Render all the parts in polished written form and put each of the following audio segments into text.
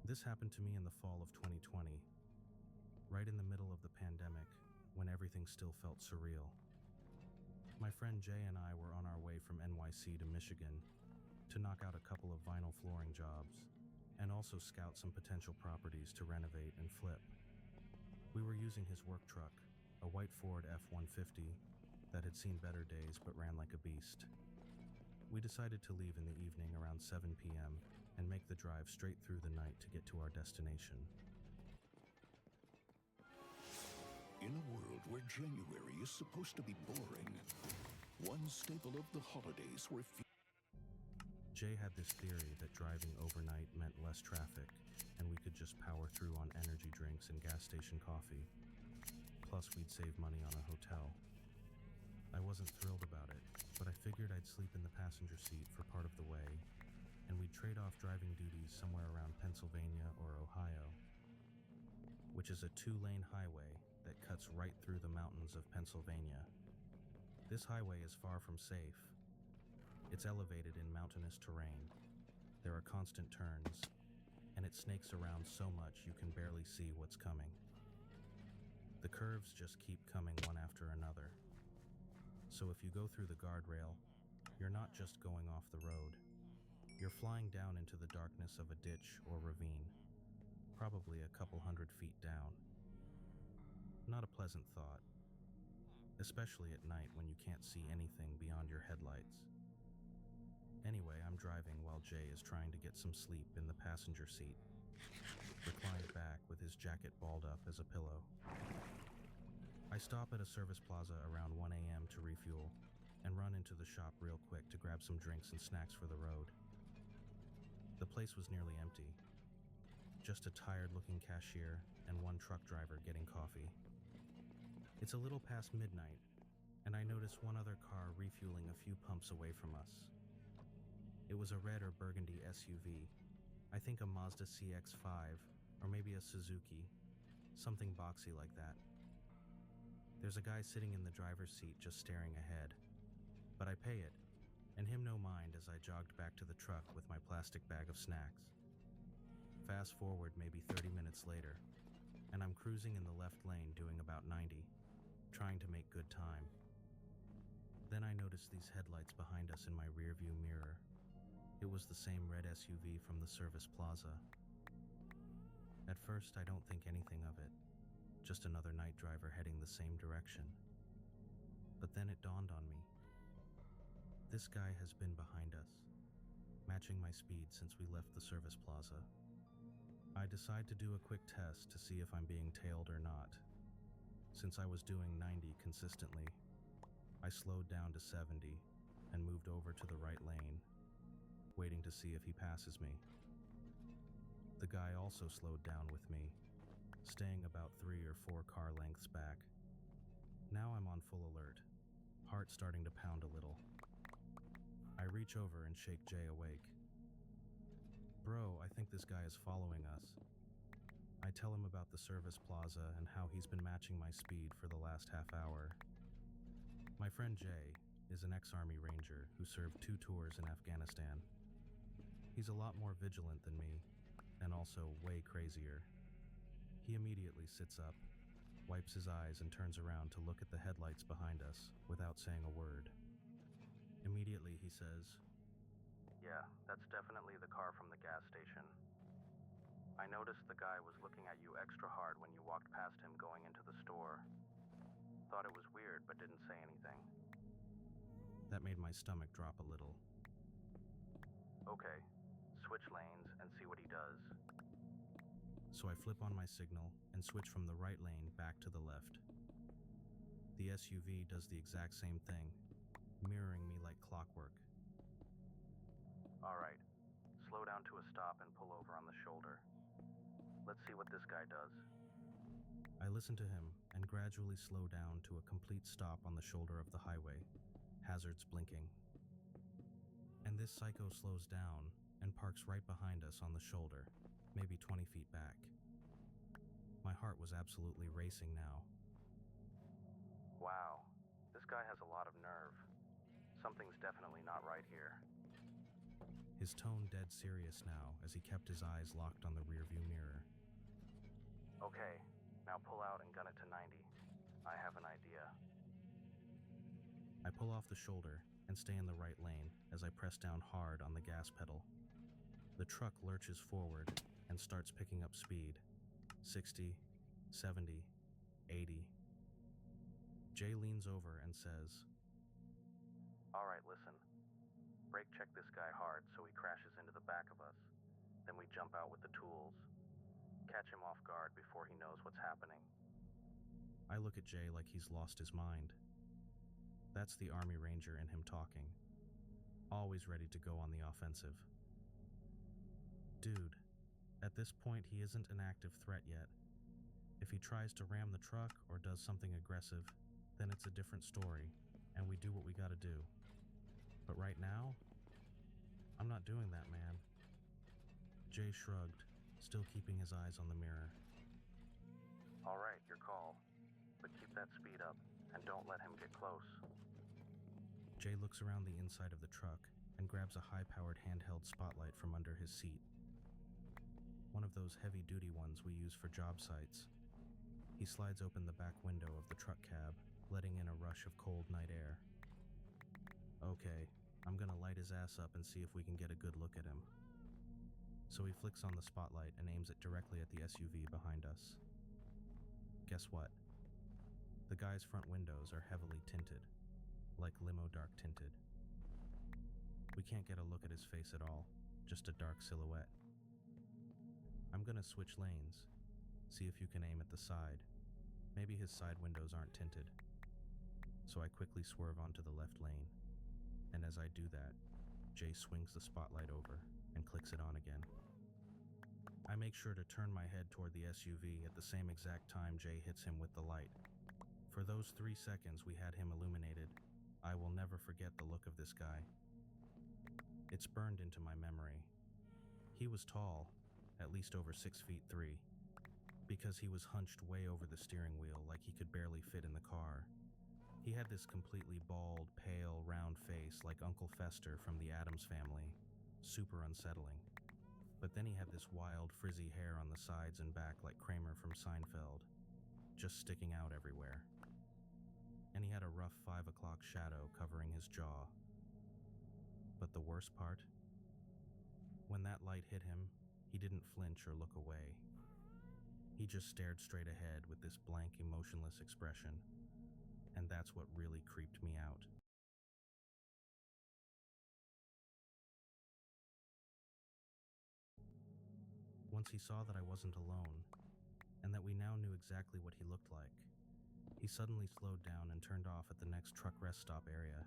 This happened to me in the fall of 2020, right in the middle of the pandemic, when everything still felt surreal. My friend Jay and I were on our way from NYC to Michigan to knock out a couple of vinyl flooring jobs and also scout some potential properties to renovate and flip. We were using his work truck, a white Ford F-150 that had seen better days but ran like a beast. We decided to leave in the evening around 7 p.m. and make the drive straight through the night to get to our destination. In a world where January is supposed to be boring, one staple of the holidays were Jay had this theory that driving overnight meant less traffic, and we could just power through on energy drinks and gas station coffee. Plus, we'd save money on a hotel. I wasn't thrilled about it, but I figured I'd sleep in the passenger seat for part of the way, and we'd trade off driving duties somewhere around Pennsylvania or Ohio, which is a 2-lane highway that cuts right through the mountains of Pennsylvania. This highway is far from safe. It's elevated in mountainous terrain. There are constant turns, and it snakes around so much you can barely see what's coming. The curves just keep coming one after another. So if you go through the guardrail, you're not just going off the road. You're flying down into the darkness of a ditch or ravine, probably a couple hundred feet down. Not a pleasant thought, especially at night when you can't see anything beyond your headlights. Anyway, I'm driving while Jay is trying to get some sleep in the passenger seat, reclined back with his jacket balled up as a pillow. I stop at a service plaza around 1 a.m. to refuel and run into the shop real quick to grab some drinks and snacks for the road. The place was nearly empty. Just a tired-looking cashier and one truck driver getting coffee. It's a little past midnight, and I notice one other car refueling a few pumps away from us. It was a red or burgundy SUV, I think a Mazda CX-5, or maybe a Suzuki, something boxy like that. There's a guy sitting in the driver's seat just staring ahead, but I pay it, and him no mind as I jogged back to the truck with my plastic bag of snacks. Fast forward maybe 30 minutes later, and I'm cruising in the left lane doing about 90, trying to make good time. Then I notice these headlights behind us in my rearview mirror. It was the same red SUV from the service plaza. At first, I don't think anything of it, just another night driver heading the same direction. But then it dawned on me. This guy has been behind us, matching my speed since we left the service plaza. I decide to do a quick test to see if I'm being tailed or not. Since I was doing 90 consistently, I slowed down to 70 and moved over to the right lane, waiting to see if he passes me. The guy also slowed down with me, staying about 3 or 4 car lengths back. Now I'm on full alert, heart starting to pound a little. I reach over and shake Jay awake. Bro, I think this guy is following us. I tell him about the service plaza and how he's been matching my speed for the last half hour. My friend Jay is an ex-Army Ranger who served 2 tours in Afghanistan. He's a lot more vigilant than me, and also way crazier. He immediately sits up, wipes his eyes and turns around to look at the headlights behind us without saying a word. Immediately he says, "Yeah, that's definitely the car from the gas station. I noticed the guy was looking at you extra hard when you walked past him going into the store. Thought it was weird but didn't say anything." That made my stomach drop a little. Okay, switch lanes and see what he does. So I flip on my signal and switch from the right lane back to the left. The SUV does the exact same thing, mirroring me like clockwork. Alright, slow down to a stop and pull over on the shoulder. Let's see what this guy does. I listen to him and gradually slow down to a complete stop on the shoulder of the highway, hazards blinking. And this psycho slows down and parks right behind us on the shoulder, maybe 20 feet back. My heart was absolutely racing now. Wow, this guy has a lot of nerve. Something's definitely not right here. his tone dead serious now as he kept his eyes locked on the rearview mirror. Okay, now pull out and gun it to 90. I have an idea. I pull off the shoulder and stay in the right lane as I press down hard on the gas pedal. The truck lurches forward and starts picking up speed. 60, 70, 80. Jay leans over and says, Alright, listen. Brake check this guy hard so he crashes into the back of us. Then we jump out with the tools. Catch him off guard before he knows what's happening. I look at Jay like he's lost his mind. That's the Army Ranger in him talking, always ready to go on the offensive. Dude, at this point he isn't an active threat yet. If he tries to ram the truck or does something aggressive, then it's a different story, and we do what we gotta do. But right now, I'm not doing that, man. Jay shrugged, still keeping his eyes on the mirror. Alright, your call. But keep that speed up, and don't let him get close. Jay looks around the inside of the truck and grabs a high-powered handheld spotlight from under his seat. One of those heavy-duty ones we use for job sites. He slides open the back window of the truck cab, letting in a rush of cold night air. Okay, I'm gonna light his ass up and see if we can get a good look at him. So he flicks on the spotlight and aims it directly at the SUV behind us. Guess what? The guy's front windows are heavily tinted, like limo dark tinted. We can't get a look at his face at all, just a dark silhouette. I'm gonna switch lanes, see if you can aim at the side. Maybe his side windows aren't tinted. So I quickly swerve onto the left lane, and as I do that, Jay swings the spotlight over and clicks it on again. I make sure to turn my head toward the SUV at the same exact time Jay hits him with the light. For those 3 seconds we had him illuminated, I will never forget the look of this guy. It's burned into my memory. He was tall, at least over 6'3", because he was hunched way over the steering wheel like he could barely fit in the car. He had this completely bald, pale, round face like Uncle Fester from the Addams Family. Super unsettling. But then he had this wild, frizzy hair on the sides and back like Kramer from Seinfeld, just sticking out everywhere. And he had a rough 5 o'clock shadow covering his jaw. But the worst part? When that light hit him, he didn't flinch or look away. He just stared straight ahead with this blank, emotionless expression. And that's what really creeped me out. Once he saw that I wasn't alone, and that we now knew exactly what he looked like, he suddenly slowed down and turned off at the next truck rest stop area.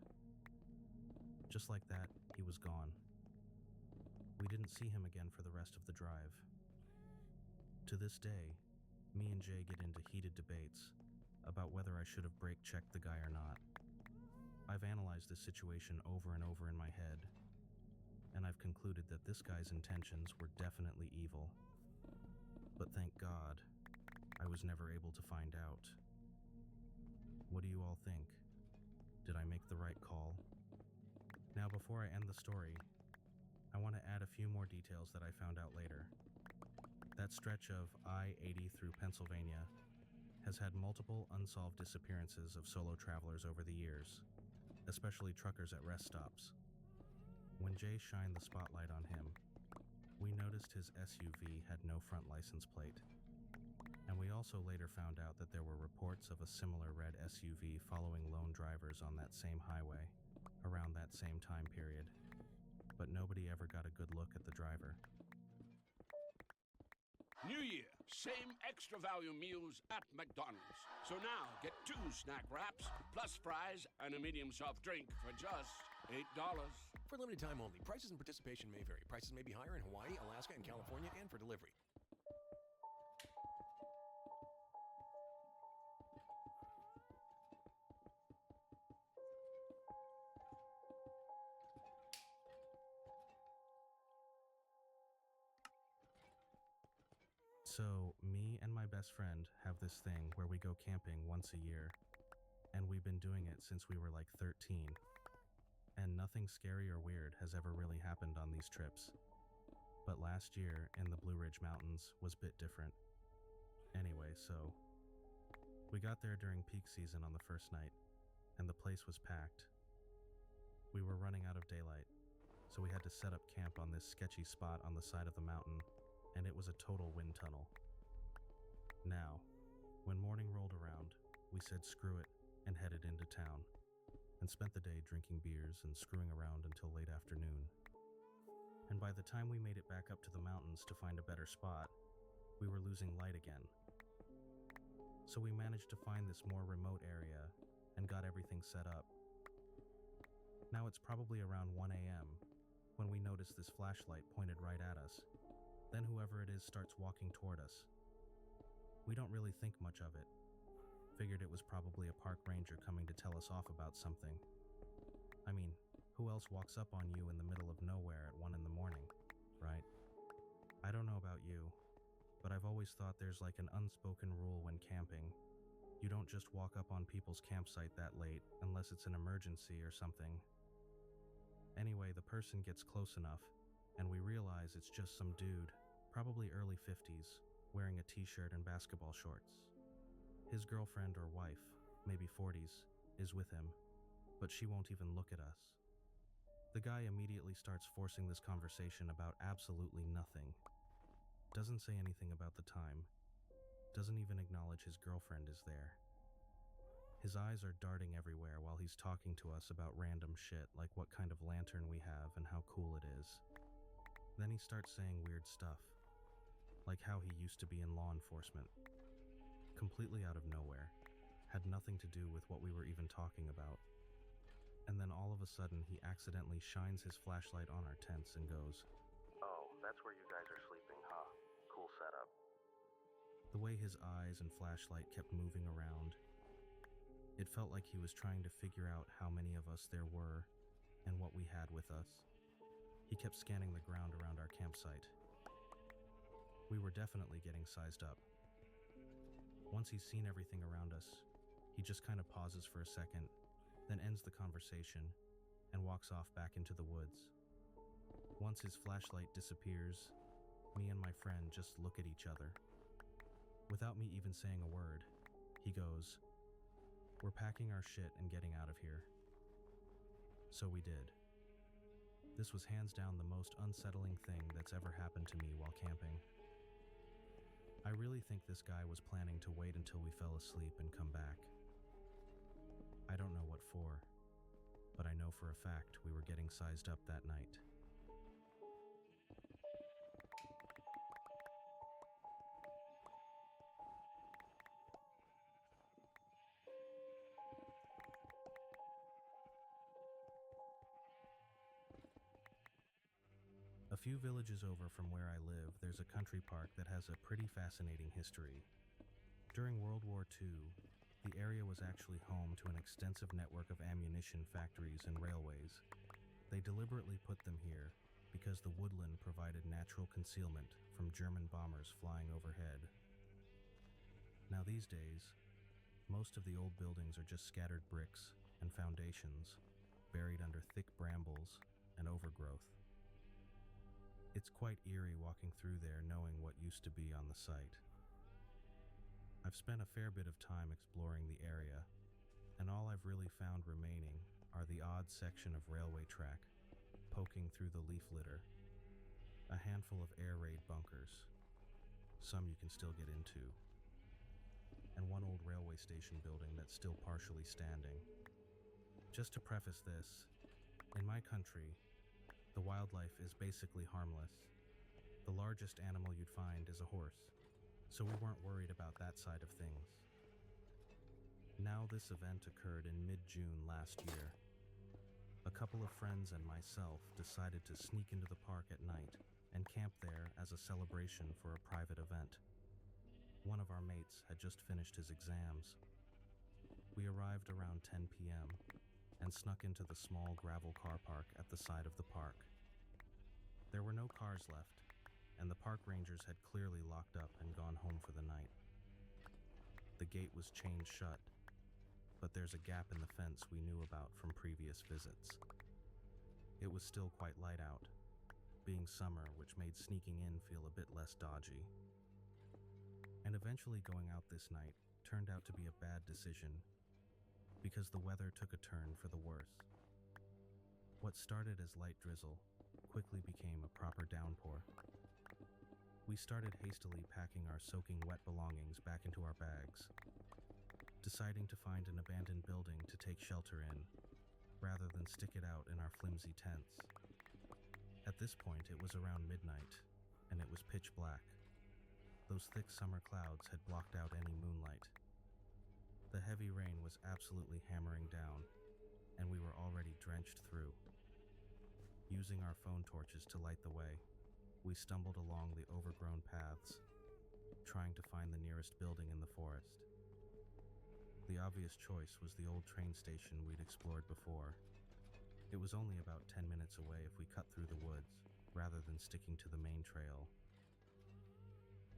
Just like that, he was gone. We didn't see him again for the rest of the drive. To this day, me and Jay get into heated debates about whether I should have brake checked the guy or not. I've analyzed this situation over and over in my head, and I've concluded that this guy's intentions were definitely evil. But thank God, I was never able to find out. What do you all think? Did I make the right call? Now, before I end the story, I want to add a few more details that I found out later. That stretch of I-80 through Pennsylvania has had multiple unsolved disappearances of solo travelers over the years, especially truckers at rest stops. When Jay shined the spotlight on him, we noticed his SUV had no front license plate. And we also later found out that there were reports of a similar red SUV following lone drivers on that same highway around that same time period. But nobody ever got a good look at the driver. New Year, same extra value meals at McDonald's. So now get 2 snack wraps, plus fries, and a medium soft drink for just $8. For limited time only. Prices and participation may vary. Prices may be higher in Hawaii, Alaska, and California, and for delivery. So, me and my best friend have this thing where we go camping once a year, and we've been doing it since we were like 13. And nothing scary or weird has ever really happened on these trips. But last year in the Blue Ridge Mountains was a bit different. Anyway, so we got there during peak season on the first night, and the place was packed. We were running out of daylight, so we had to set up camp on this sketchy spot on the side of the mountain, and it was a total wind tunnel. Now, when morning rolled around, we said screw it and headed into town, and spent the day drinking beers and screwing around until late afternoon. And by the time we made it back up to the mountains to find a better spot, we were losing light again. So we managed to find this more remote area and got everything set up. Now it's probably around 1 a.m. when we notice this flashlight pointed right at us. Then whoever it is starts walking toward us. We don't really think much of it. Figured it was probably a park ranger coming to tell us off about something. I mean, who else walks up on you in the middle of nowhere at 1 a.m, right? I don't know about you, but I've always thought there's like an unspoken rule when camping. You don't just walk up on people's campsite that late unless it's an emergency or something. Anyway, the person gets close enough, and we realize it's just some dude, probably early 50s, wearing a t-shirt and basketball shorts. His girlfriend or wife, maybe 40s, is with him, but she won't even look at us. The guy immediately starts forcing this conversation about absolutely nothing. Doesn't say anything about the time. Doesn't even acknowledge his girlfriend is there. His eyes are darting everywhere while he's talking to us about random shit like what kind of lantern we have and how cool it is. Then he starts saying weird stuff, like how he used to be in law enforcement. Completely out of nowhere. Had nothing to do with what we were even talking about. And then all of a sudden he accidentally shines his flashlight on our tents and goes, "Oh, that's where you guys are sleeping, huh? Cool setup." The way his eyes and flashlight kept moving around, it felt like he was trying to figure out how many of us there were and what we had with us. He kept scanning the ground around our campsite. We were definitely getting sized up. Once he's seen everything around us, he just kind of pauses for a second, then ends the conversation and walks off back into the woods. Once his flashlight disappears, me and my friend just look at each other. Without me even saying a word, he goes, "We're packing our shit and getting out of here." So we did. This was hands down the most unsettling thing that's ever happened to me while camping. I really think this guy was planning to wait until we fell asleep and come back. I don't know what for, but I know for a fact we were getting sized up that night. A few villages over from where I live, there's a country park that has a pretty fascinating history. During World War II, the area was actually home to an extensive network of ammunition factories and railways. They deliberately put them here because the woodland provided natural concealment from German bombers flying overhead. Now these days, most of the old buildings are just scattered bricks and foundations, buried under thick brambles and overgrowth. It's quite eerie walking through there knowing what used to be on the site. I've spent a fair bit of time exploring the area, and all I've really found remaining are the odd section of railway track poking through the leaf litter, a handful of air raid bunkers, some you can still get into, and one old railway station building that's still partially standing. Just to preface this, in my country, the wildlife is basically harmless. The largest animal you'd find is a horse, so we weren't worried about that side of things. Now this event occurred in mid-June last year. A couple of friends and myself decided to sneak into the park at night and camp there as a celebration for a private event. One of our mates had just finished his exams. We arrived around 10 p.m. and snuck into the small gravel car park at the side of the park. There were no cars left, and the park rangers had clearly locked up and gone home for the night. The gate was chained shut, but there's a gap in the fence we knew about from previous visits. was still quite light out, being summer, which made sneaking in feel a bit less dodgy. And eventually going out this night turned out to be a bad decision, because the weather took a turn for the worse. What started as light drizzle quickly became a proper downpour. We started hastily packing our soaking wet belongings back into our bags, deciding to find an abandoned building to take shelter in, rather than stick it out in our flimsy tents. At this point, it was around midnight, and it was pitch black. Those thick summer clouds had blocked out any moonlight. The heavy rain was absolutely hammering down, and we were already drenched through. Using our phone torches to light the way, we stumbled along the overgrown paths, trying to find the nearest building in the forest. The obvious choice was the old train station we'd explored before. It was only about 10 minutes away if we cut through the woods, rather than sticking to the main trail.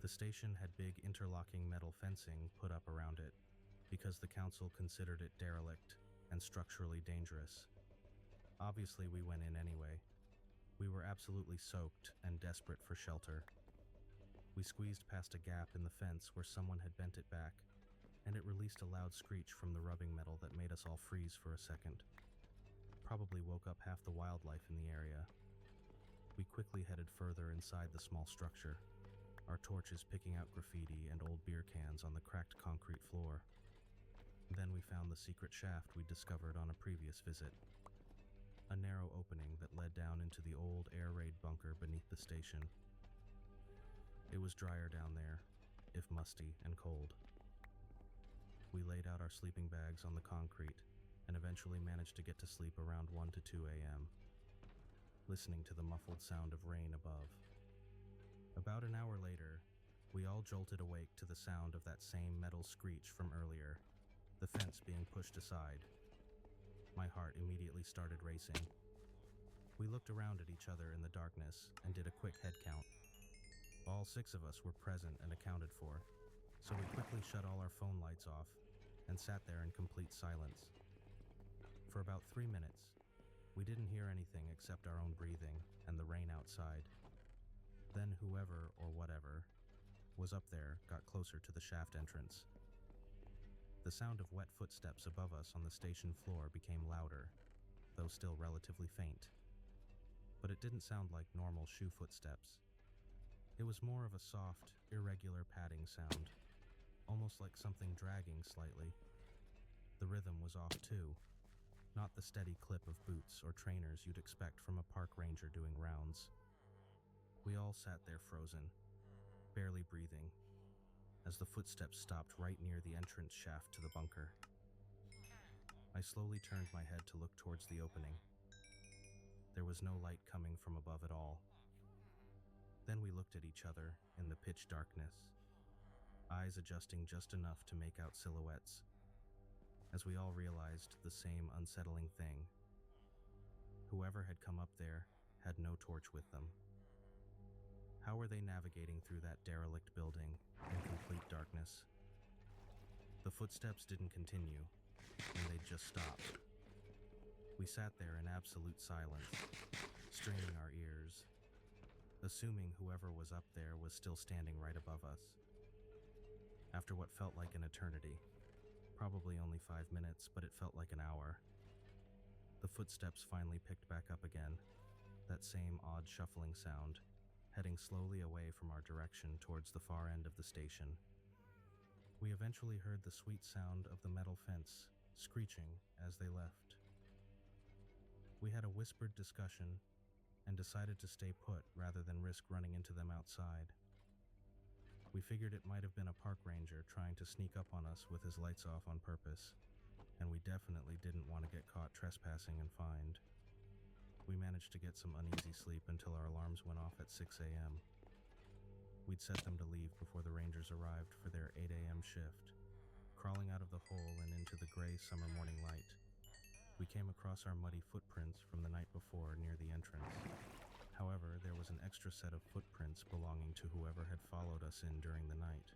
The station had big interlocking metal fencing put up around it, because the council considered it derelict and structurally dangerous. Obviously, we went in anyway. We were absolutely soaked and desperate for shelter. We squeezed past a gap in the fence where someone had bent it back, and it released a loud screech from the rubbing metal that made us all freeze for a second. Probably woke up half the wildlife in the area. We quickly headed further inside the small structure, our torches picking out graffiti and old beer cans on the cracked concrete floor. Then we found the secret shaft we'd discovered on a previous visit. A narrow opening that led down into the old air raid bunker beneath the station. It was drier down there, if musty and cold. We laid out our sleeping bags on the concrete and eventually managed to get to sleep around 1 to 2 a.m., listening to the muffled sound of rain above. About an hour later, we all jolted awake to the sound of that same metal screech from earlier, the fence being pushed aside. My heart immediately started racing. We looked around at each other in the darkness and did a quick head count. All 6 of us were present and accounted for, so we quickly shut all our phone lights off and sat there in complete silence. For about 3 minutes, we didn't hear anything except our own breathing and the rain outside. Then whoever or whatever was up there got closer to the shaft entrance. The sound of wet footsteps above us on the station floor became louder, though still relatively faint. But it didn't sound like normal shoe footsteps. It was more of a soft, irregular padding sound, almost like something dragging slightly. The rhythm was off too, not the steady clip of boots or trainers you'd expect from a park ranger doing rounds. We all sat there frozen, barely breathing, as the footsteps stopped right near the entrance shaft to the bunker. I slowly turned my head to look towards the opening. There was no light coming from above at all. Then we looked at each other in the pitch darkness, eyes adjusting just enough to make out silhouettes, as we all realized the same unsettling thing. Whoever had come up there had no torch with them. How were they navigating through that derelict building in complete darkness? The footsteps didn't continue, and they just stopped. We sat there in absolute silence, straining our ears, assuming whoever was up there was still standing right above us. After what felt like an eternity, probably only 5 minutes, but it felt like an hour, the footsteps finally picked back up again, that same odd shuffling sound, heading slowly away from our direction towards the far end of the station. We eventually heard the sweet sound of the metal fence screeching as they left. We had a whispered discussion and decided to stay put rather than risk running into them outside. We figured it might have been a park ranger trying to sneak up on us with his lights off on purpose, and we definitely didn't want to get caught trespassing and fined. We managed to get some uneasy sleep until our alarms went off at 6 a.m. We'd set them to leave before the rangers arrived for their 8 a.m. shift. Crawling out of the hole and into the gray summer morning light, we came across our muddy footprints from the night before near the entrance. However, there was an extra set of footprints belonging to whoever had followed us in during the night,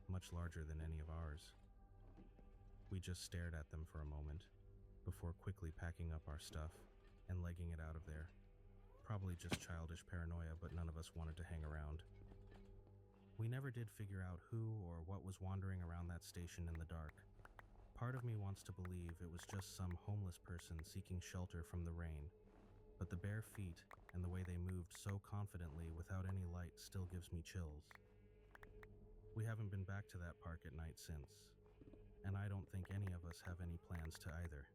much larger than any of ours. We just stared at them for a moment, before quickly packing up our stuff and legging it out of there Probably just childish paranoia, but none of us wanted to hang around. We never did figure out who or what was wandering around that station in the dark. Part of me wants to believe it was just some homeless person seeking shelter from the rain, but the bare feet and the way they moved so confidently without any light still gives me chills. We haven't been back to that park at night since, and I don't think any of us have any plans to either.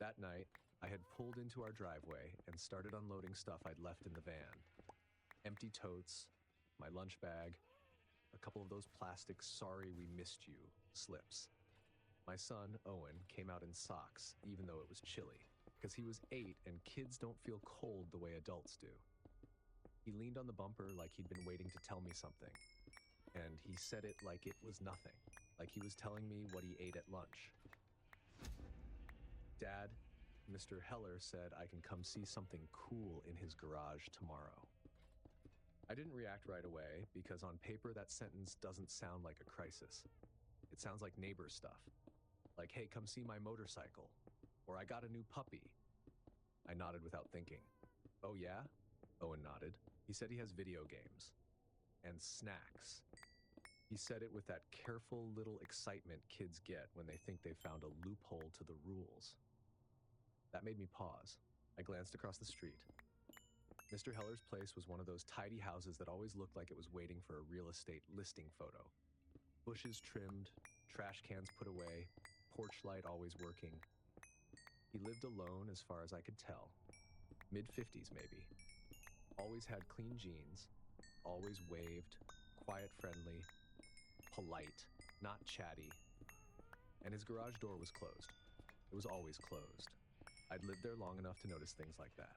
That night, I had pulled into our driveway and started unloading stuff I'd left in the van. Empty totes, my lunch bag, a couple of those plastic "sorry we missed you" slips. My son, Owen, came out in socks, even though it was chilly, because he was 8 and kids don't feel cold the way adults do. He leaned on the bumper like he'd been waiting to tell me something, and he said it like it was nothing, like he was telling me what he ate at lunch. Dad, Mr. Heller said I can come see something cool in his garage tomorrow. I didn't react right away because on paper that sentence doesn't sound like a crisis. It sounds like neighbor stuff. Like, hey, come see my motorcycle. Or I got a new puppy. I nodded without thinking. Oh yeah? Owen nodded. He said he has video games. And snacks. He said it with that careful little excitement kids get when they think they found a loophole to the rules. That made me pause. I glanced across the street. Mr. Heller's place was one of those tidy houses that always looked like it was waiting for a real estate listing photo. Bushes trimmed, trash cans put away, porch light always working. He lived alone as far as I could tell. Mid-50s maybe. Always had clean jeans, always waved, quiet friendly, polite, not chatty. And his garage door was closed. It was always closed. I'd lived there long enough to notice things like that.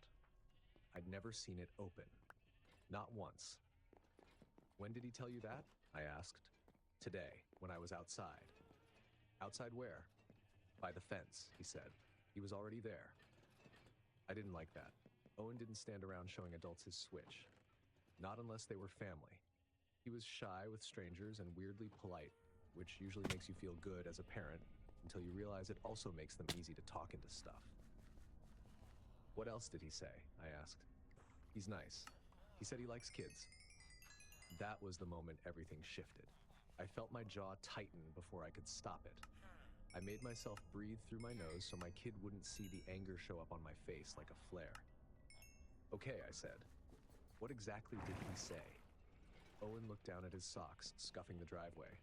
I'd never seen it open. Not once. When did he tell you that? I asked. Today, when I was outside. Outside where? By the fence, he said. He was already there. I didn't like that. Owen didn't stand around showing adults his switch. Not unless they were family. He was shy with strangers and weirdly polite, which usually makes you feel good as a parent until you realize it also makes them easy to talk into stuff. What else did he say? I asked. He's nice. He said he likes kids. That was the moment everything shifted. I felt my jaw tighten before I could stop it. I made myself breathe through my nose so my kid wouldn't see the anger show up on my face like a flare. Okay, I said. What exactly did he say? Owen looked down at his socks, scuffing the driveway.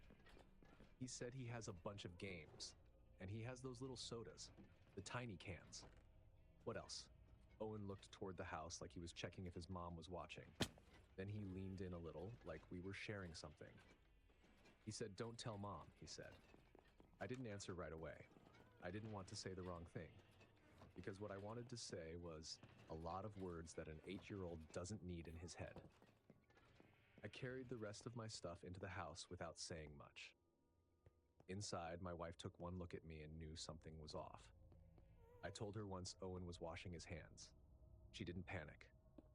He said he has a bunch of games, and he has those little sodas, the tiny cans. What else? Owen looked toward the house like he was checking if his mom was watching. Then he leaned in a little, like we were sharing something. He said, "Don't tell Mom," he said. I didn't answer right away. I didn't want to say the wrong thing, because what I wanted to say was a lot of words that an 8-year-old doesn't need in his head. I carried the rest of my stuff into the house without saying much. Inside, my wife took one look at me and knew something was off. I told her once Owen was washing his hands. She didn't panic.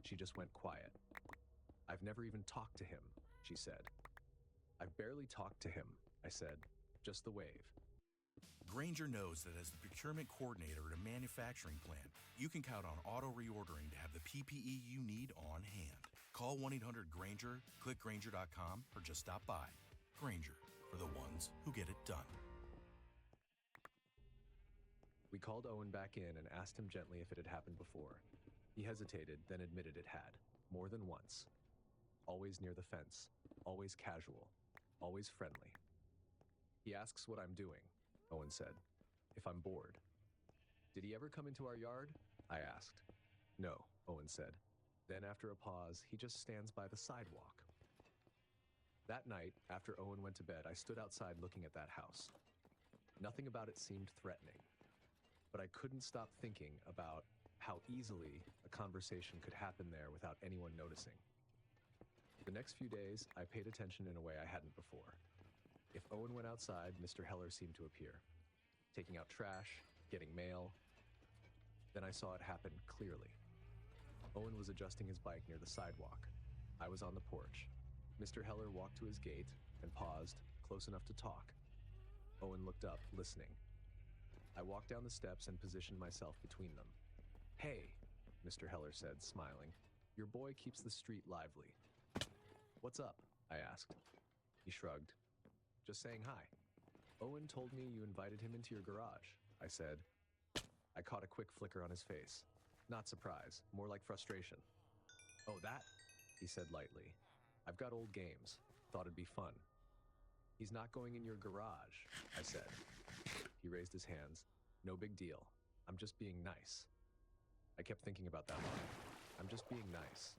She just went quiet. "I've never even talked to him," she said. "I've barely talked to him," I said. "Just the wave." Grainger knows that as the procurement coordinator at a manufacturing plant, you can count on auto reordering to have the PPE you need on hand. Call 1-800-GRAINGER, click Grainger.com, or just stop by. Grainger, for the ones who get it done. We called Owen back in and asked him gently if it had happened before. He hesitated, then admitted it had, more than once. Always near the fence, always casual, always friendly. He asks what I'm doing, Owen said. If I'm bored. Did he ever come into our yard? I asked. No, Owen said. Then after a pause, he just stands by the sidewalk. That night, after Owen went to bed, I stood outside looking at that house. Nothing about it seemed threatening, but I couldn't stop thinking about how easily a conversation could happen there without anyone noticing. The next few days, I paid attention in a way I hadn't before. If Owen went outside, Mr. Heller seemed to appear, taking out trash, getting mail. Then I saw it happen clearly. Owen was adjusting his bike near the sidewalk. I was on the porch. Mr. Heller walked to his gate and paused, close enough to talk. Owen looked up, listening. I walked down the steps and positioned myself between them. "Hey," Mr. Heller said, smiling. "Your boy keeps the street lively." "What's up?" I asked. He shrugged. "Just saying hi." "Owen told me you invited him into your garage," I said. I caught a quick flicker on his face. Not surprise, more like frustration. "Oh, that?" he said lightly. "I've got old games. Thought it'd be fun." "He's not going in your garage," I said. He raised his hands. "No big deal. I'm just being nice." I kept thinking about that line. I'm just being nice.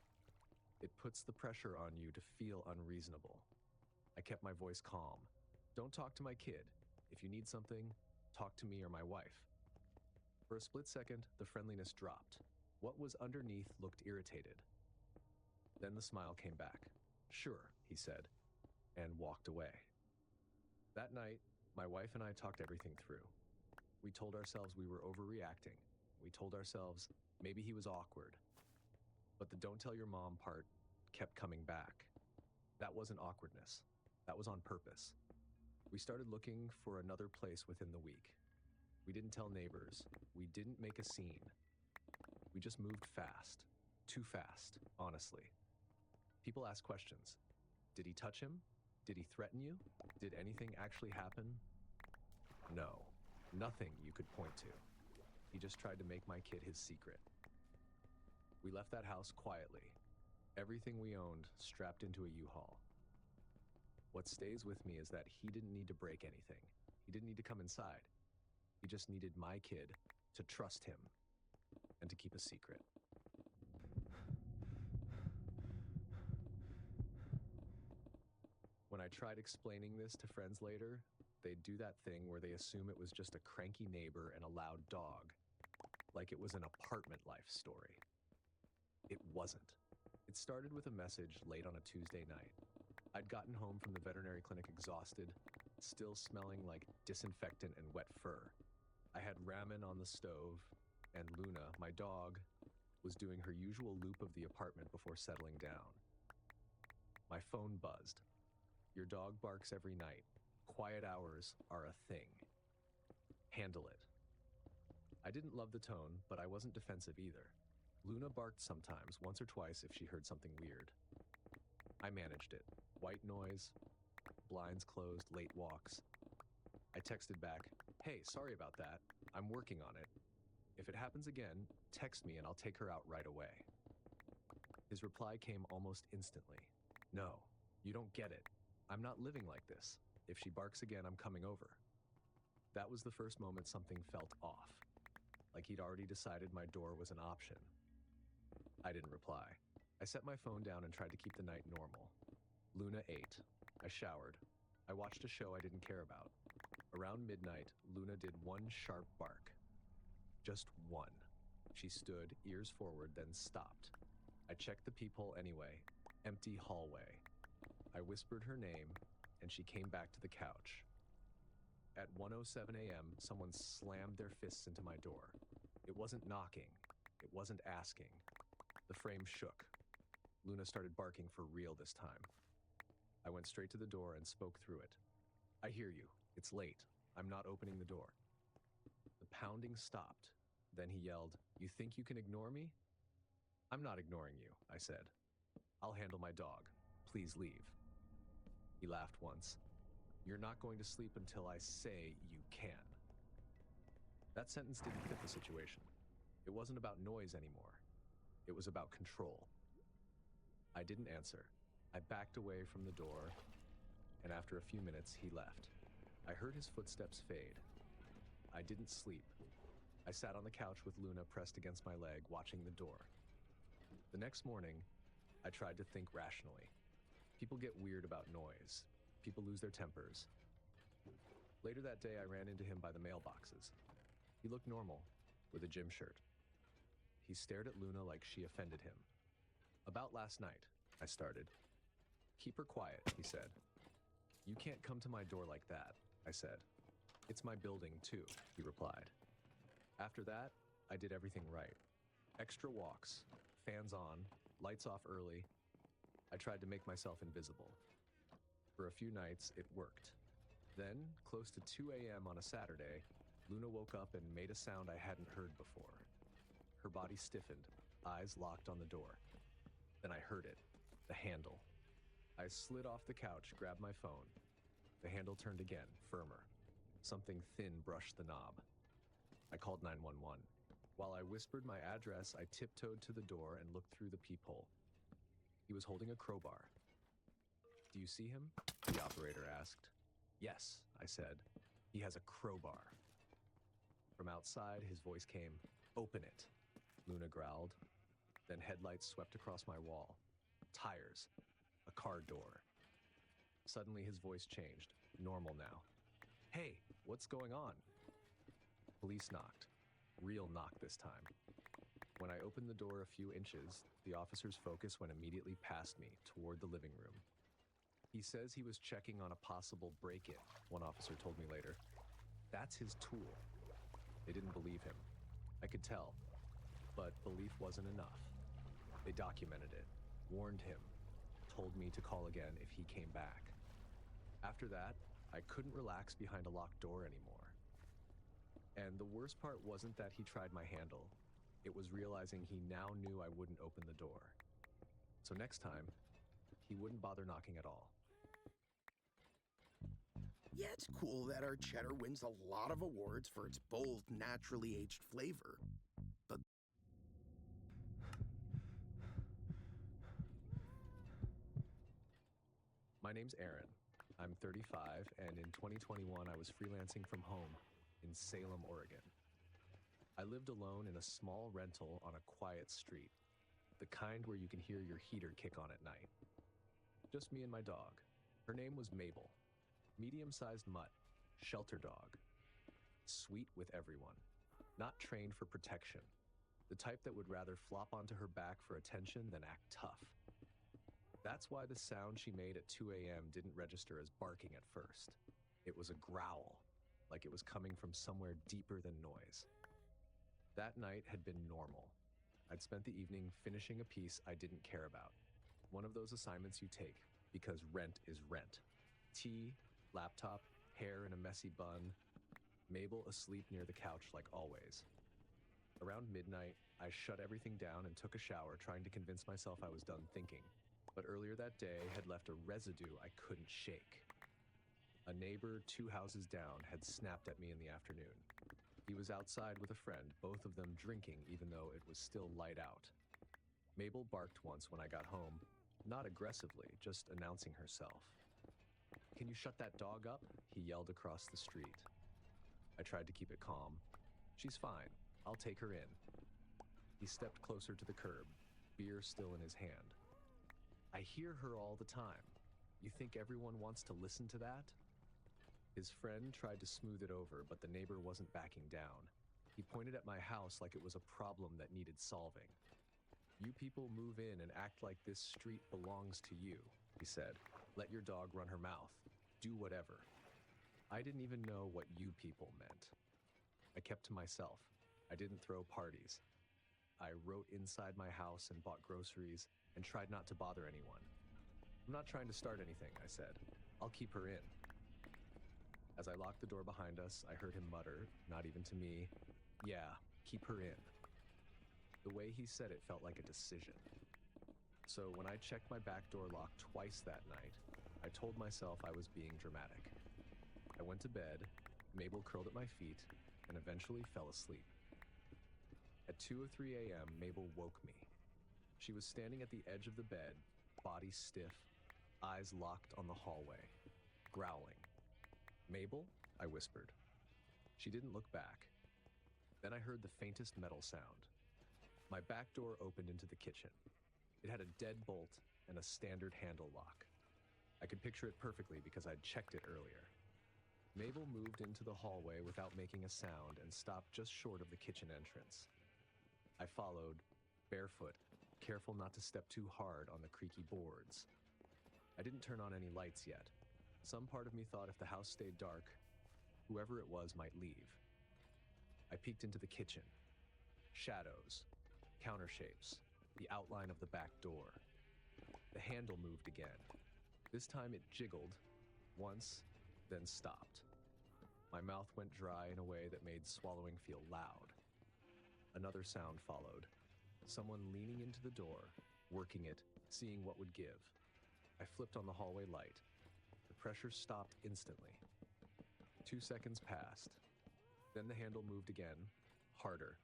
It puts the pressure on you to feel unreasonable. I kept my voice calm. "Don't talk to my kid. If you need something, talk to me or my wife." For a split second, the friendliness dropped. What was underneath looked irritated. Then the smile came back. "Sure," he said, and walked away. That night, my wife and I talked everything through. We told ourselves we were overreacting. We told ourselves maybe he was awkward. But the "don't tell your mom" part kept coming back. That wasn't awkwardness. That was on purpose. We started looking for another place within the week. We didn't tell neighbors. We didn't make a scene. We just moved fast. Too fast, honestly. People ask questions. Did he touch him? Did he threaten you? Did anything actually happen? No. Nothing you could point to. He just tried to make my kid his secret. We left that house quietly. Everything we owned strapped into a U-Haul. What stays with me is that he didn't need to break anything. He didn't need to come inside. He just needed my kid to trust him and to keep a secret. When I tried explaining this to friends later, they'd do that thing where they assume it was just a cranky neighbor and a loud dog, like it was an apartment life story. It wasn't. It started with a message late on a Tuesday night. I'd gotten home from the veterinary clinic exhausted, still smelling like disinfectant and wet fur. I had ramen on the stove, and Luna, my dog, was doing her usual loop of the apartment before settling down. My phone buzzed. "Your dog barks every night. Quiet hours are a thing. Handle it." I didn't love the tone, but I wasn't defensive either. Luna barked sometimes, once or twice if she heard something weird. I managed it. White noise, blinds closed, late walks. I texted back, "Hey, sorry about that. I'm working on it. If it happens again, text me and I'll take her out right away." His reply came almost instantly. "No, you don't get it. I'm not living like this. If she barks again, I'm coming over." That was the first moment something felt off, like he'd already decided my door was an option. I didn't reply. I set my phone down and tried to keep the night normal. Luna ate. I showered. I watched a show I didn't care about. Around midnight, Luna did one sharp bark. Just one. She stood, ears forward, then stopped. I checked the peephole anyway. Empty hallway. I whispered her name, and she came back to the couch. At 1:07 a.m., someone slammed their fists into my door. It wasn't knocking. It wasn't asking. The frame shook. Luna started barking for real this time. I went straight to the door and spoke through it. I hear you. It's late. I'm not opening the door. The pounding stopped. Then he yelled, "You think you can ignore me?" "I'm not ignoring you," I said. "I'll handle my dog. Please leave." He laughed once. "You're not going to sleep until I say you can." That sentence didn't fit the situation. It wasn't about noise anymore. It was about control. I didn't answer. I backed away from the door, and after a few minutes, he left. I heard his footsteps fade. I didn't sleep. I sat on the couch with Luna pressed against my leg, watching the door. The next morning, I tried to think rationally. People get weird about noise. People lose their tempers. Later that day, I ran into him by the mailboxes. He looked normal, with a gym shirt. He stared at Luna like she offended him. "About last night," I started. "Keep her quiet," he said. "You can't come to my door like that," I said. "It's my building, too," he replied. After that, I did everything right. Extra walks, fans on, lights off early. I tried to make myself invisible. For a few nights, it worked. Then, close to 2 a.m. on a Saturday, Luna woke up and made a sound I hadn't heard before. Her body stiffened, eyes locked on the door. Then I heard it, the handle. I slid off the couch, grabbed my phone. The handle turned again, firmer. Something thin brushed the knob. I called 911. While I whispered my address, I tiptoed to the door and looked through the peephole. He was holding a crowbar. "Do you see him?" the operator asked. "Yes," I said. "He has a crowbar." From outside, his voice came, "Open it," Luna growled. Then headlights swept across my wall. Tires. A car door. Suddenly his voice changed, normal now. "Hey, what's going on?" Police knocked. Real knock this time. When I opened the door a few inches, the officer's focus went immediately past me, toward the living room. "He says he was checking on a possible break-in," one officer told me later. "That's his tool." They didn't believe him. I could tell. But belief wasn't enough. They documented it, warned him, told me to call again if he came back. After that, I couldn't relax behind a locked door anymore. And the worst part wasn't that he tried my handle. It was realizing he now knew I wouldn't open the door. So next time, he wouldn't bother knocking at all. Yeah, it's cool that our cheddar wins a lot of awards for its bold, naturally aged flavor. But My name's Aaron. I'm 35, and in 2021, I was freelancing from home in Salem, Oregon. I lived alone in a small rental on a quiet street, the kind where you can hear your heater kick on at night. Just me and my dog. Her name was Mabel. Medium-sized mutt, shelter dog. Sweet with everyone. Not trained for protection. The type that would rather flop onto her back for attention than act tough. That's why the sound she made at 2 a.m. didn't register as barking at first. It was a growl, like it was coming from somewhere deeper than noise. That night had been normal. I'd spent the evening finishing a piece I didn't care about. One of those assignments you take, because rent is rent. Tea, laptop, hair in a messy bun, Mabel asleep near the couch like always. Around midnight, I shut everything down and took a shower, trying to convince myself I was done thinking. But earlier that day had left a residue I couldn't shake. A neighbor 2 houses down had snapped at me in the afternoon. He was outside with a friend, both of them drinking even though it was still light out. Mabel barked once when I got home, not aggressively, just announcing herself. "Can you shut that dog up?" he yelled across the street. I tried to keep it calm. "She's fine. I'll take her in." He stepped closer to the curb, beer still in his hand. "I hear her all the time. You think everyone wants to listen to that? His friend tried to smooth it over, but the neighbor wasn't backing down. He pointed at my house like it was a problem that needed solving. You people move in and act like this street belongs to you, he said. Let your dog run her mouth. Do whatever. I didn't even know what you people meant. I kept to myself. I didn't throw parties. I wrote inside my house and bought groceries and tried not to bother anyone. I'm not trying to start anything, I said. I'll keep her in. As I locked the door behind us, I heard him mutter, not even to me, "Yeah, keep her in." The way he said it felt like a decision. So when I checked my back door lock twice that night, I told myself I was being dramatic. I went to bed, Mabel curled at my feet, and eventually fell asleep. At 2 or 3 a.m., Mabel woke me. She was standing at the edge of the bed, body stiff, eyes locked on the hallway, growling. "Mabel?" I whispered. She didn't look back. Then I heard the faintest metal sound. My back door opened into the kitchen. It had a dead bolt and a standard handle lock. I could picture it perfectly because I'd checked it earlier. Mabel moved into the hallway without making a sound and stopped just short of the kitchen entrance. I followed, barefoot, careful not to step too hard on the creaky boards. I didn't turn on any lights yet. Some part of me thought if the house stayed dark, whoever it was might leave. I peeked into the kitchen. Shadows, counter shapes, the outline of the back door. The handle moved again. This time it jiggled, once, then stopped. My mouth went dry in a way that made swallowing feel loud. Another sound followed. Someone leaning into the door, working it, seeing what would give. I flipped on the hallway light. The pressure stopped instantly. 2 seconds passed. Then the handle moved again, harder.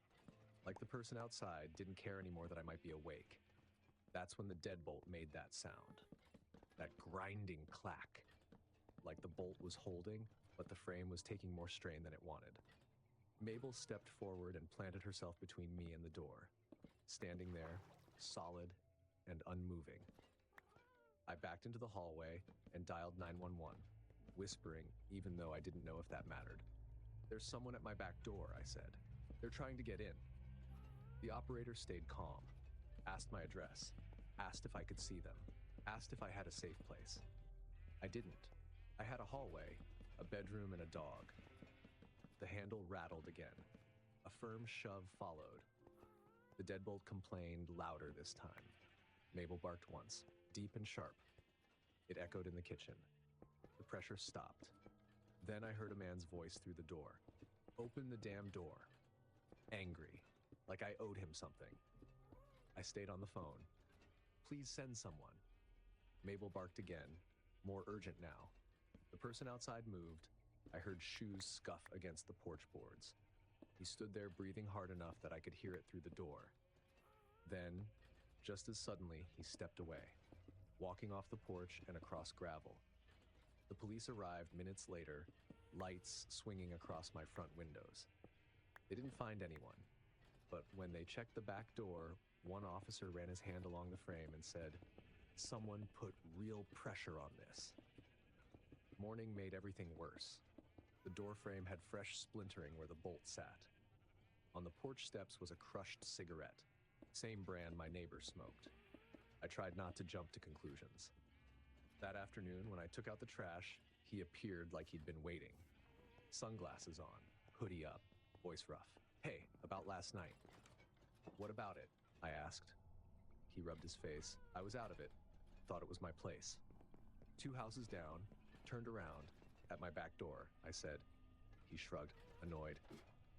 Like the person outside didn't care anymore that I might be awake. That's when the deadbolt made that sound. That grinding clack. Like the bolt was holding, but the frame was taking more strain than it wanted. Mabel stepped forward and planted herself between me and the door, standing there, solid and unmoving. I backed into the hallway and dialed 911, whispering even though I didn't know if that mattered. "There's someone at my back door," I said. "They're trying to get in." The operator stayed calm, asked my address, asked if I could see them, asked if I had a safe place. I didn't. I had a hallway, a bedroom, and a dog. The handle rattled again. A firm shove followed. The deadbolt complained louder this time. Mabel barked once, deep and sharp. It echoed in the kitchen. The pressure stopped. Then I heard a man's voice through the door. "Open the damn door." Angry, like I owed him something. I stayed on the phone. "Please send someone." Mabel barked again, more urgent now. The person outside moved. I heard shoes scuff against the porch boards. He stood there breathing hard enough that I could hear it through the door. Then, just as suddenly, he stepped away, walking off the porch and across gravel. The police arrived minutes later, lights swinging across my front windows. They didn't find anyone, but when they checked the back door, one officer ran his hand along the frame and said, "Someone put real pressure on this." Morning made everything worse. The door frame had fresh splintering where the bolt sat. On the porch steps was a crushed cigarette, same brand my neighbor smoked. I tried not to jump to conclusions. That afternoon, when I took out the trash, he appeared like he'd been waiting. Sunglasses on, hoodie up, voice rough. "Hey, about last night." "What about it?" I asked. He rubbed his face. "I was out of it. Thought it was my place." 2 houses down, turned around, at my back door, I said. He shrugged, annoyed.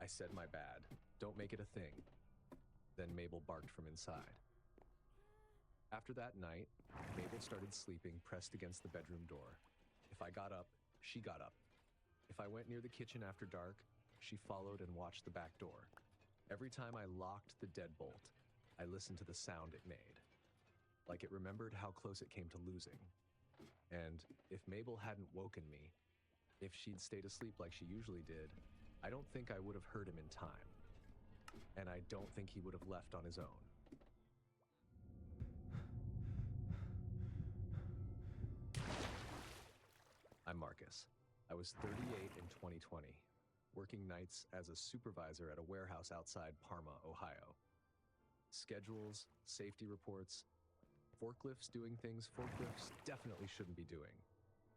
I said my bad. Don't make it a thing. Then Mabel barked from inside. After that night, Mabel started sleeping pressed against the bedroom door. If I got up, she got up. If I went near the kitchen after dark, she followed and watched the back door. Every time I locked the deadbolt, I listened to the sound it made. Like it remembered how close it came to losing. And if Mabel hadn't woken me, if she'd stayed asleep like she usually did, I don't think I would have heard him in time. And I don't think he would have left on his own. I'm Marcus. I was 38 in 2020, working nights as a supervisor at a warehouse outside Parma, Ohio. Schedules, safety reports, forklifts doing things forklifts definitely shouldn't be doing.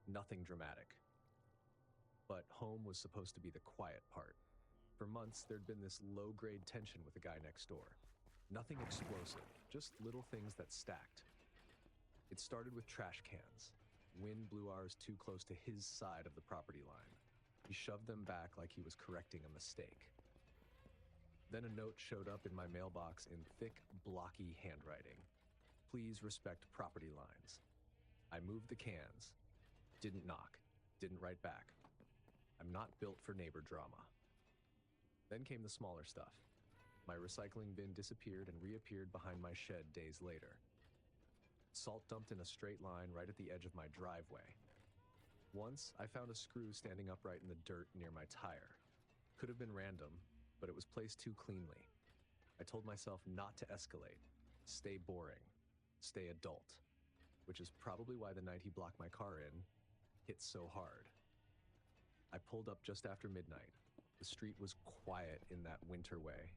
Nothing dramatic. But home was supposed to be the quiet part. For months, there'd been this low-grade tension with the guy next door. Nothing explosive, just little things that stacked. It started with trash cans. Wind blew ours too close to his side of the property line. He shoved them back like he was correcting a mistake. Then a note showed up in my mailbox in thick, blocky handwriting. Please respect property lines. I moved the cans. Didn't knock. Didn't write back. I'm not built for neighbor drama. Then came the smaller stuff. My recycling bin disappeared and reappeared behind my shed days later. Salt dumped in a straight line right at the edge of my driveway. Once, I found a screw standing upright in the dirt near my tire. Could have been random, but it was placed too cleanly. I told myself not to escalate, stay boring, stay adult, which is probably why the night he blocked my car in hit so hard. I pulled up just after midnight. The street was quiet in that winter way.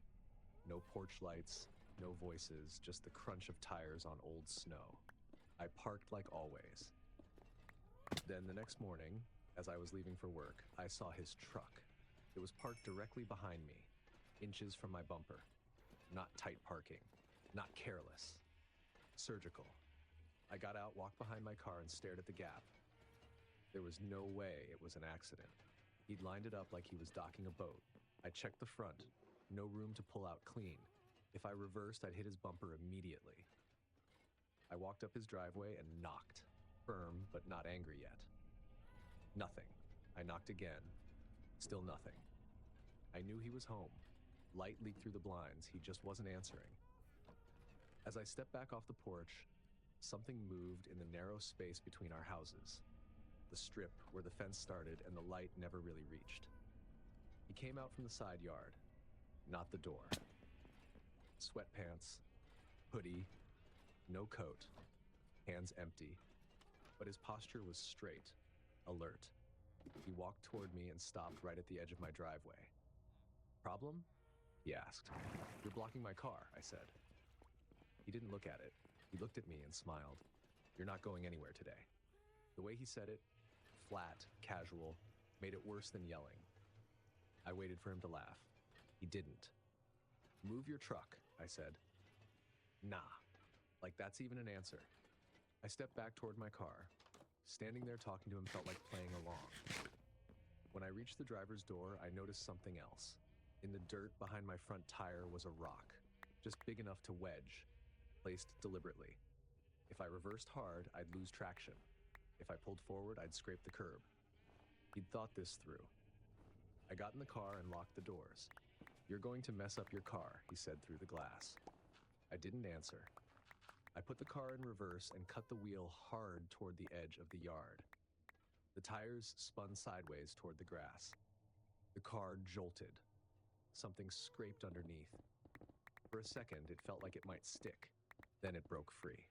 No porch lights, no voices, just the crunch of tires on old snow. I parked like always. Then the next morning, as I was leaving for work, I saw his truck. It was parked directly behind me, inches from my bumper. Not tight parking, not careless. Surgical. I got out, walked behind my car, and stared at the gap. There was no way it was an accident. He'd lined it up like he was docking a boat. I checked the front. No room to pull out clean. If I reversed, I'd hit his bumper immediately. I walked up his driveway and knocked. Firm, but not angry yet. Nothing. I knocked again. Still nothing. I knew he was home. Light leaked through the blinds. He just wasn't answering. As I stepped back off the porch, something moved in the narrow space between our houses. The strip where the fence started and the light never really reached. He came out from the side yard, not the door. Sweatpants, hoodie, no coat, hands empty, but his posture was straight, alert. He walked toward me and stopped right at the edge of my driveway. Problem? He asked. You're blocking my car, I said. He didn't look at it. He looked at me and smiled. You're not going anywhere today. The way he said it, flat, casual, made it worse than yelling. I waited for him to laugh. He didn't. Move your truck, I said. Nah. Like that's even an answer. I stepped back toward my car. Standing there talking to him felt like playing along. When I reached the driver's door, I noticed something else. In the dirt behind my front tire was a rock, just big enough to wedge, placed deliberately. If I reversed hard, I'd lose traction. If I pulled forward, I'd scrape the curb. He'd thought this through. I got in the car and locked the doors. You're going to mess up your car, he said through the glass. I didn't answer. I put the car in reverse and cut the wheel hard toward the edge of the yard. The tires spun sideways toward the grass. The car jolted. Something scraped underneath. For a second, it felt like it might stick. Then it broke free.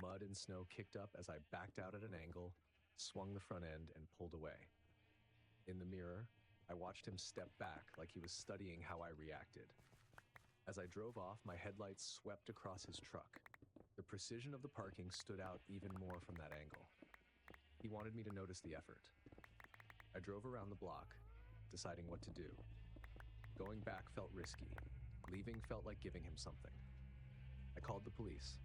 Mud and snow kicked up as I backed out at an angle, swung the front end, and pulled away. In the mirror, I watched him step back like he was studying how I reacted. As I drove off, my headlights swept across his truck. The precision of the parking stood out even more from that angle. He wanted me to notice the effort. I drove around the block, deciding what to do. Going back felt risky. Leaving felt like giving him something. I called the police.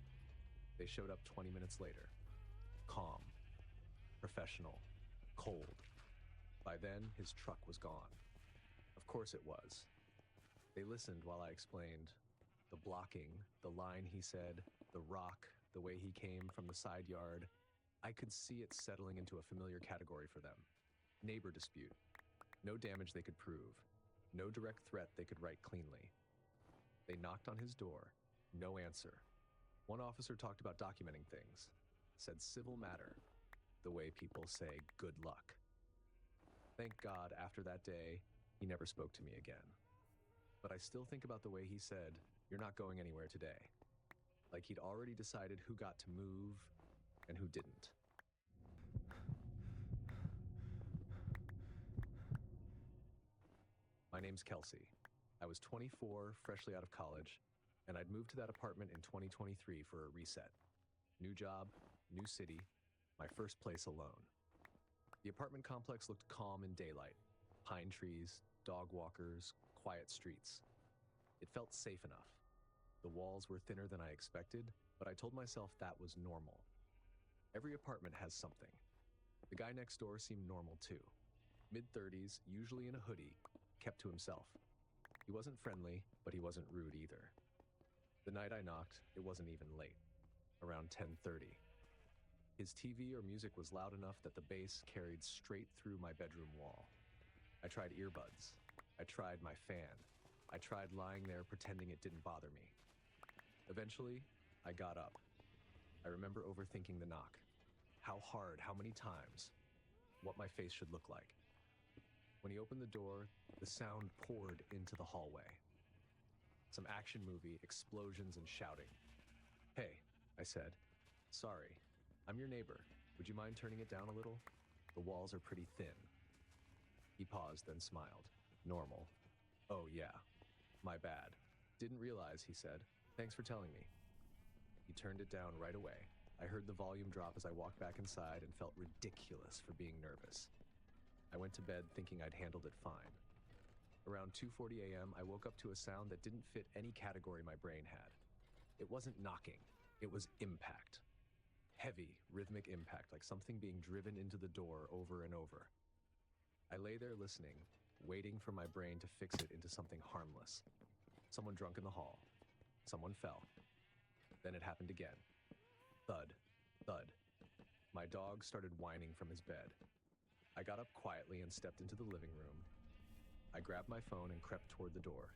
They showed up 20 minutes later. Calm, professional, cold. By then, his truck was gone. Of course it was. They listened while I explained the blocking, the line he said, the rock, the way he came from the side yard. I could see it settling into a familiar category for them. Neighbor dispute. No damage they could prove. No direct threat they could write cleanly. They knocked on his door. No answer. One officer talked about documenting things. Said civil matter. The way people say good luck. Thank God, after that day, he never spoke to me again. But I still think about the way he said, "You're not going anywhere today." Like he'd already decided who got to move and who didn't. My name's Kelsey. I was 24, freshly out of college, and I'd moved to that apartment in 2023 for a reset. New job, new city, my first place alone. The apartment complex looked calm in daylight. Pine trees, dog walkers, quiet streets. It felt safe enough. The walls were thinner than I expected, but I told myself that was normal. Every apartment has something. The guy next door seemed normal too. Mid-30s, usually in a hoodie, kept to himself. He wasn't friendly, but he wasn't rude either. The night I knocked, it wasn't even late, around 10:30. His TV or music was loud enough that the bass carried straight through my bedroom wall. I tried earbuds. I tried my fan. I tried lying there pretending it didn't bother me. Eventually, I got up. I remember overthinking the knock. How hard, how many times, what my face should look like. When he opened the door, the sound poured into the hallway. Some action movie, explosions and shouting. "Hey," I said. "Sorry, I'm your neighbor. Would you mind turning it down a little? The walls are pretty thin." He paused, then smiled. Normal. "Oh yeah, my bad. Didn't realize," he said. "Thanks for telling me." He turned it down right away. I heard the volume drop as I walked back inside and felt ridiculous for being nervous. I went to bed thinking I'd handled it fine. Around 2:40 a.m., I woke up to a sound that didn't fit any category my brain had. It wasn't knocking, it was impact. Heavy, rhythmic impact, like something being driven into the door over and over. I lay there listening, waiting for my brain to fix it into something harmless. Someone drunk in the hall. Someone fell. Then it happened again. Thud, thud. My dog started whining from his bed. I got up quietly and stepped into the living room. I grabbed my phone and crept toward the door.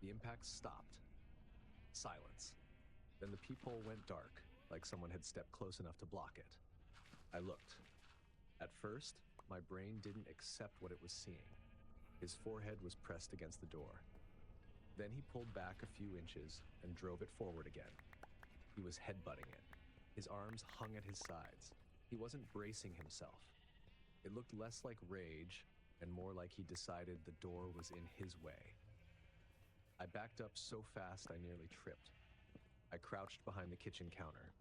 The impact stopped. Silence. Then the peephole went dark, like someone had stepped close enough to block it. I looked. At first, my brain didn't accept what it was seeing. His forehead was pressed against the door. Then he pulled back a few inches and drove it forward again. He was headbutting it. His arms hung at his sides. He wasn't bracing himself. It looked less like rage and more like he decided the door was in his way. I backed up so fast I nearly tripped. I crouched behind the kitchen counter.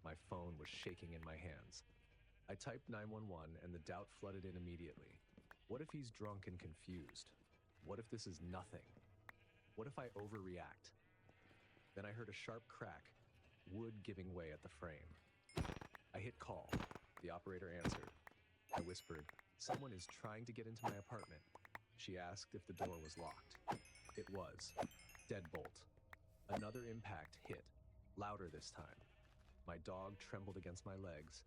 My phone was shaking in my hands. I typed 911 and the doubt flooded in immediately. What if he's drunk and confused? What if this is nothing? What if I overreact? Then I heard a sharp crack, wood giving way at the frame. I hit call. The operator answered. I whispered, "Someone is trying to get into my apartment." She asked if the door was locked. It was. Deadbolt. Another impact hit, louder this time. My dog trembled against my legs.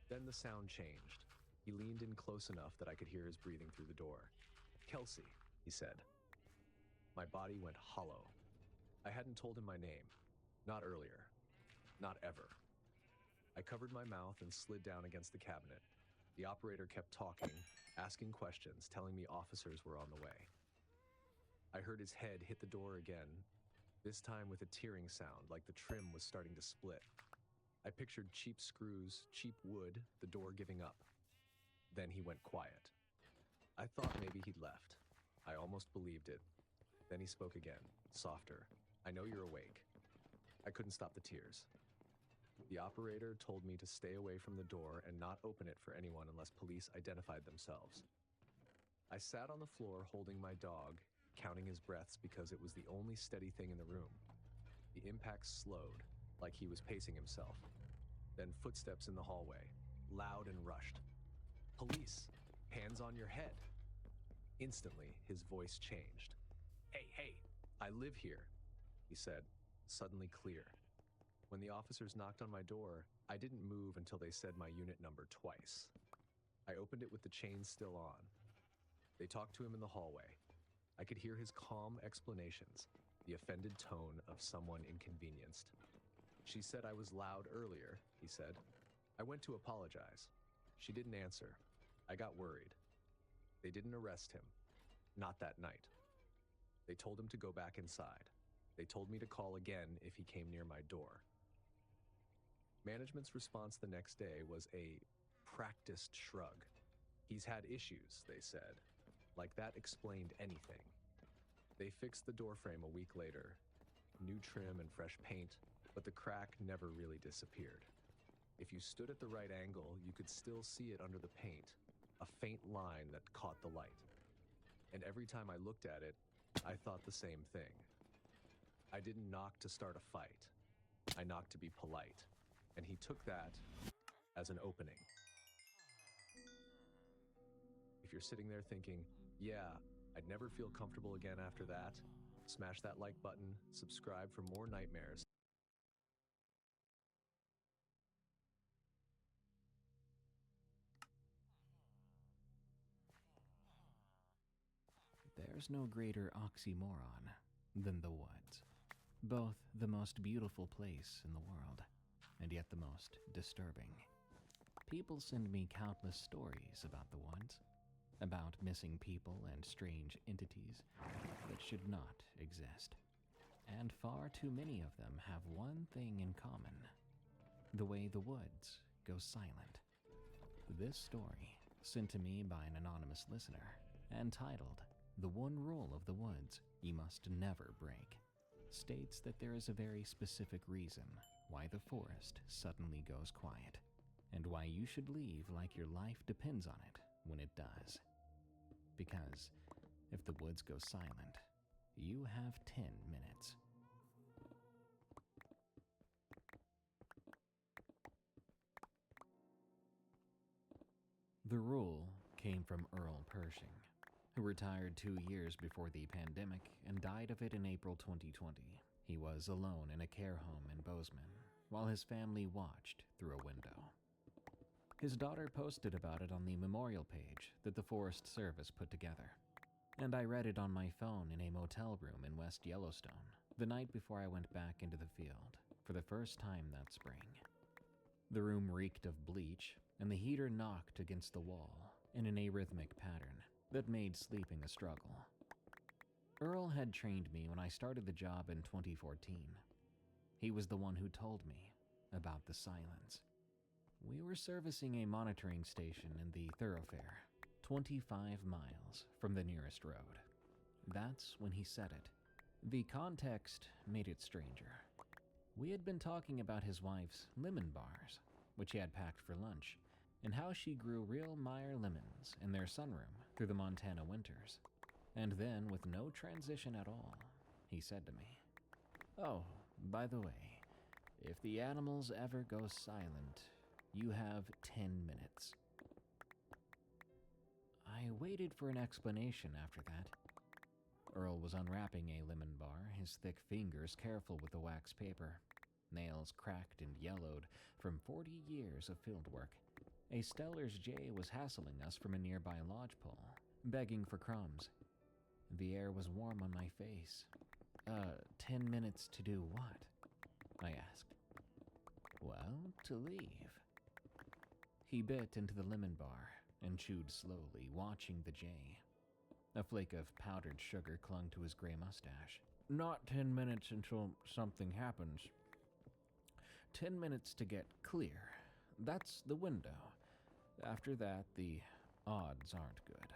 Then the sound changed. He leaned in close enough that I could hear his breathing through the door. "Kelsey," he said. My body went hollow. I hadn't told him my name. Not earlier. Not ever. I covered my mouth and slid down against the cabinet. The operator kept talking, asking questions, telling me officers were on the way. I heard his head hit the door again, this time with a tearing sound, like the trim was starting to split. I pictured cheap screws, cheap wood, the door giving up. Then he went quiet. I thought maybe he'd left. I almost believed it. Then he spoke again, softer. "I know you're awake." I couldn't stop the tears. The operator told me to stay away from the door and not open it for anyone unless police identified themselves. I sat on the floor holding my dog, counting his breaths because it was the only steady thing in the room. The impact slowed, like he was pacing himself. Then footsteps in the hallway, loud and rushed. "Police! Hands on your head!" Instantly, his voice changed. Hey, I live here," he said, suddenly clear. When the officers knocked on my door, I didn't move until they said my unit number twice. I opened it with the chains still on. They talked to him in the hallway. I could hear his calm explanations, the offended tone of someone inconvenienced. "She said I was loud earlier," he said. I went to apologize. She didn't answer. I got worried. They didn't arrest him. Not that night. They told him to go back inside. They told me to call again if he came near my door. Management's response the next day was a practiced shrug. "He's had issues," they said. Like that explained anything. They fixed the doorframe a week later, new trim and fresh paint, but the crack never really disappeared. If you stood at the right angle, you could still see it under the paint, a faint line that caught the light. And every time I looked at it, I thought the same thing. I didn't knock to start a fight. I knocked to be polite, and he took that as an opening. If you're sitting there thinking, yeah, I'd never feel comfortable again after that, smash that like button, subscribe for more nightmares. There's no greater oxymoron than the woods. Both the most beautiful place in the world, and yet the most disturbing. People send me countless stories about the woods, about missing people and strange entities that should not exist. And far too many of them have one thing in common: the way the woods go silent. This story, sent to me by an anonymous listener, and titled, "The One Rule of the Woods You Must Never Break," states that there is a very specific reason why the forest suddenly goes quiet, and why you should leave like your life depends on it when it does. Because if the woods go silent, you have 10 minutes. The rule came from Earl Pershing, who retired 2 years before the pandemic and died of it in April 2020. He was alone in a care home in Bozeman, while his family watched through a window. His daughter posted about it on the memorial page that the Forest Service put together, and I read it on my phone in a motel room in West Yellowstone the night before I went back into the field for the first time that spring. The room reeked of bleach, and the heater knocked against the wall in an arrhythmic pattern that made sleeping a struggle. Earl had trained me when I started the job in 2014. He was the one who told me about the silence. We were servicing a monitoring station in the thoroughfare, 25 miles from the nearest road. That's when he said it. The context made it stranger. We had been talking about his wife's lemon bars, which he had packed for lunch, and how she grew real Meyer lemons in their sunroom through the Montana winters. And then, with no transition at all, he said to me, "Oh, by the way, if the animals ever go silent, you have 10 minutes. I waited for an explanation after that. Earl was unwrapping a lemon bar, his thick fingers careful with the wax paper, nails cracked and yellowed from 40 years of field work. A Steller's jay was hassling us from a nearby lodgepole, begging for crumbs. The air was warm on my face. 10 minutes to do what?" I asked. "Well, to leave." He bit into the lemon bar and chewed slowly, watching the jay. A flake of powdered sugar clung to his gray mustache. "Not 10 minutes until something happens. 10 minutes to get clear. That's the window. After that, the odds aren't good."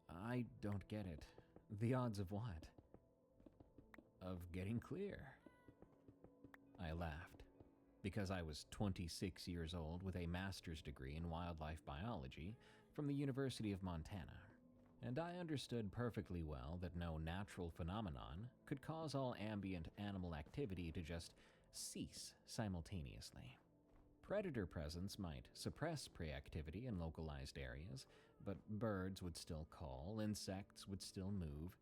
"I don't get it. The odds of what?" "Of getting clear." I laughed, because I was 26 years old with a master's degree in wildlife biology from the University of Montana, and I understood perfectly well that no natural phenomenon could cause all ambient animal activity to just cease simultaneously. Predator presence might suppress prey activity in localized areas, but birds would still call, insects would still move.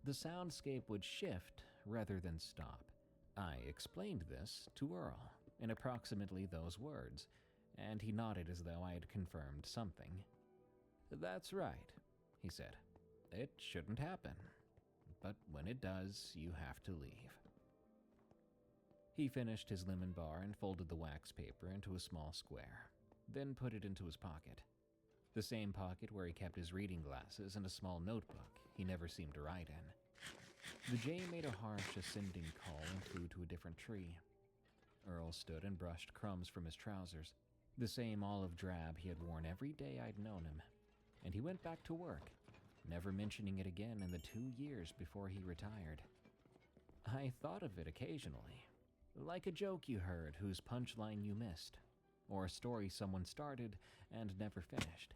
The soundscape would shift rather than stop. I explained this to Earl in approximately those words, and he nodded as though I had confirmed something. "That's right," he said. "It shouldn't happen. But when it does, you have to leave." He finished his lemon bar and folded the wax paper into a small square, then put it into his pocket. The same pocket where he kept his reading glasses and a small notebook he never seemed to write in. The jay made a harsh ascending call and flew to a different tree. Earl stood and brushed crumbs from his trousers, the same olive drab he had worn every day I'd known him, and he went back to work, never mentioning it again in the 2 years before he retired. I thought of it occasionally, like a joke you heard whose punchline you missed, or a story someone started and never finished.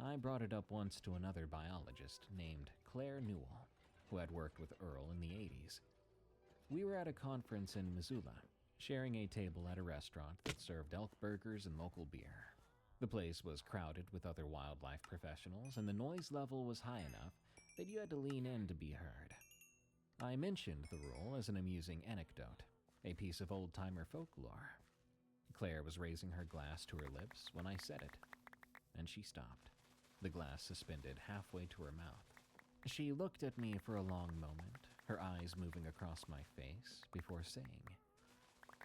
I brought it up once to another biologist named Claire Newell, who had worked with Earl in the 80s. We were at a conference in Missoula, sharing a table at a restaurant that served elk burgers and local beer. The place was crowded with other wildlife professionals, and the noise level was high enough that you had to lean in to be heard. I mentioned the rule as an amusing anecdote, a piece of old-timer folklore. Claire was raising her glass to her lips when I said it, and she stopped, the glass suspended halfway to her mouth. She looked at me for a long moment, her eyes moving across my face, before saying,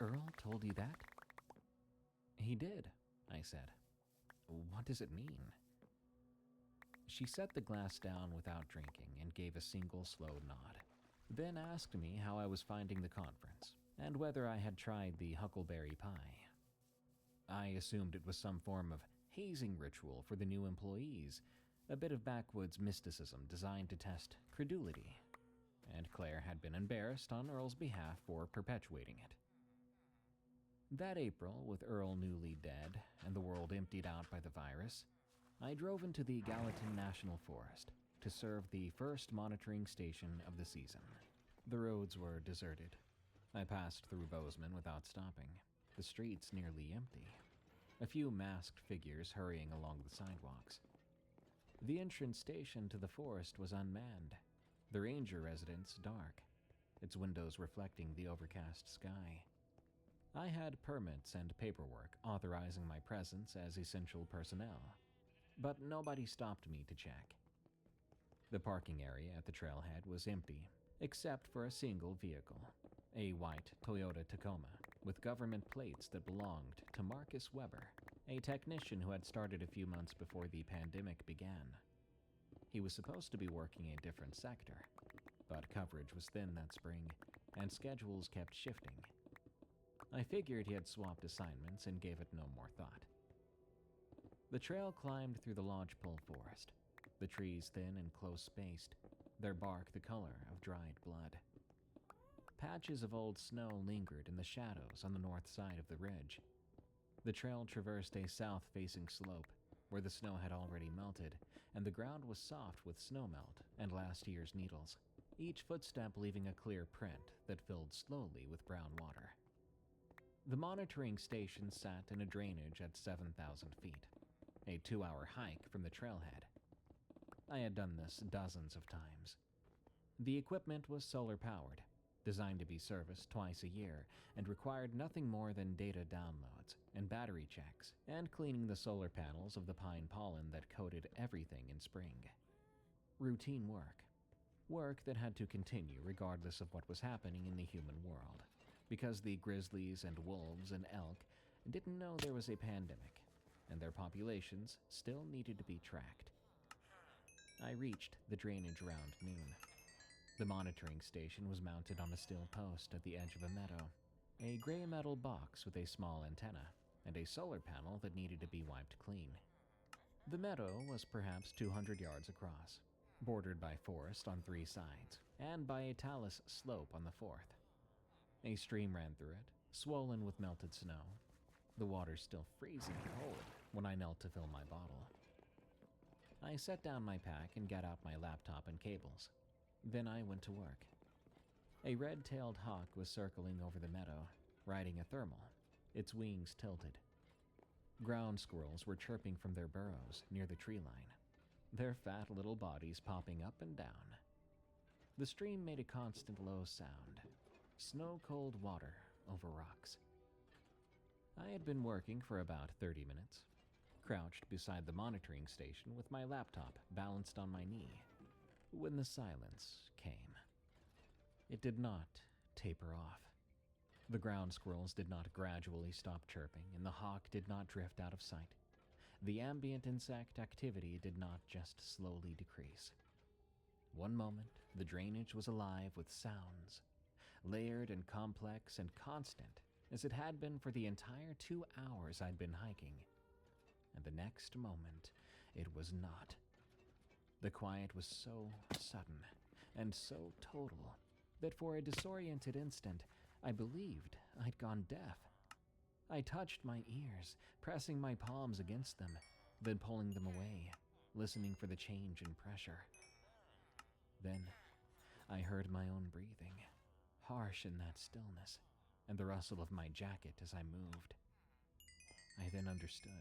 "Earl told you that?" "He did," I said. "What does it mean?" She set the glass down without drinking and gave a single slow nod, then asked me how I was finding the conference and whether I had tried the huckleberry pie. I assumed it was some form of hazing ritual for the new employees, a bit of backwoods mysticism designed to test credulity, and Claire had been embarrassed on Earl's behalf for perpetuating it. That April, with Earl newly dead and the world emptied out by the virus, I drove into the Gallatin National Forest to serve the first monitoring station of the season. The roads were deserted. I passed through Bozeman without stopping, the streets nearly empty, a few masked figures hurrying along the sidewalks. The entrance station to the forest was unmanned, the ranger residence dark, its windows reflecting the overcast sky. I had permits and paperwork authorizing my presence as essential personnel, but nobody stopped me to check. The parking area at the trailhead was empty, except for a single vehicle, a white Toyota Tacoma with government plates that belonged to Marcus Weber, a technician who had started a few months before the pandemic began. He was supposed to be working a different sector, but coverage was thin that spring, and schedules kept shifting. I figured he had swapped assignments and gave it no more thought. The trail climbed through the lodgepole forest, the trees thin and close-spaced, their bark the color of dried blood. Patches of old snow lingered in the shadows on the north side of the ridge. The trail traversed a south-facing slope where the snow had already melted, and the ground was soft with snowmelt and last year's needles, each footstep leaving a clear print that filled slowly with brown water. The monitoring station sat in a drainage at 7,000 feet, a 2-hour hike from the trailhead. I had done this dozens of times. The equipment was solar-powered, designed to be serviced twice a year, and required nothing more than data downloads and battery checks and cleaning the solar panels of the pine pollen that coated everything in spring. Routine work. Work that had to continue regardless of what was happening in the human world, because the grizzlies and wolves and elk didn't know there was a pandemic, and their populations still needed to be tracked. I reached the drainage around noon. The monitoring station was mounted on a steel post at the edge of a meadow, a gray metal box with a small antenna, and a solar panel that needed to be wiped clean. The meadow was perhaps 200 yards across, bordered by forest on 3 sides, and by a talus slope on the 4th. A stream ran through it, swollen with melted snow, the water still freezing cold when I knelt to fill my bottle. I set down my pack and got out my laptop and cables. Then I went to work. A red-tailed hawk was circling over the meadow, riding a thermal, its wings tilted. Ground squirrels were chirping from their burrows near the tree line, their fat little bodies popping up and down. The stream made a constant low sound, snow-cold water over rocks. I had been working for about 30 minutes, crouched beside the monitoring station with my laptop balanced on my knee, when the silence came. It did not taper off. The ground squirrels did not gradually stop chirping, and the hawk did not drift out of sight. The ambient insect activity did not just slowly decrease. One moment, the drainage was alive with sounds, layered and complex and constant, as it had been for the entire 2 hours I'd been hiking. And the next moment, it was not. The quiet was so sudden and so total that for a disoriented instant, I believed I'd gone deaf. I touched my ears, pressing my palms against them, then pulling them away, listening for the change in pressure. Then, I heard my own breathing, harsh in that stillness, and the rustle of my jacket as I moved. I then understood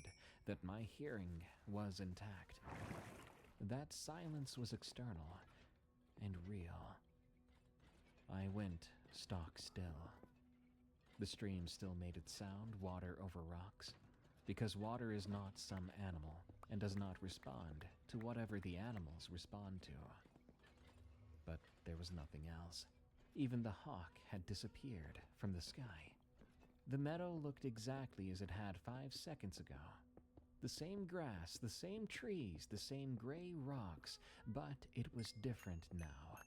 that my hearing was intact. That silence was external and real. I went stock still. The stream still made its sound, water over rocks, because water is not some animal and does not respond to whatever the animals respond to. But there was nothing else. Even the hawk had disappeared from the sky. The meadow looked exactly as it had 5 seconds ago. The same grass, the same trees, the same gray rocks, but it was different now.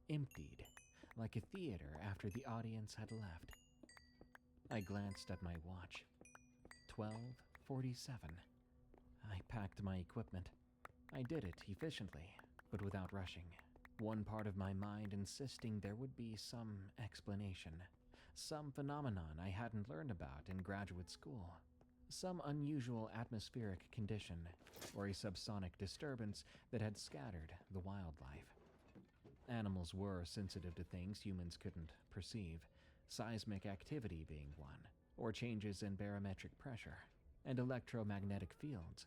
Emptied, like a theater after the audience had left. I glanced at my watch. 12:47. I packed my equipment. I did it efficiently, but without rushing. One part of my mind insisting there would be some explanation, some phenomenon I hadn't learned about in graduate school, some unusual atmospheric condition, or a subsonic disturbance that had scattered the wildlife. Animals were sensitive to things humans couldn't perceive, seismic activity being one, or changes in barometric pressure and electromagnetic fields.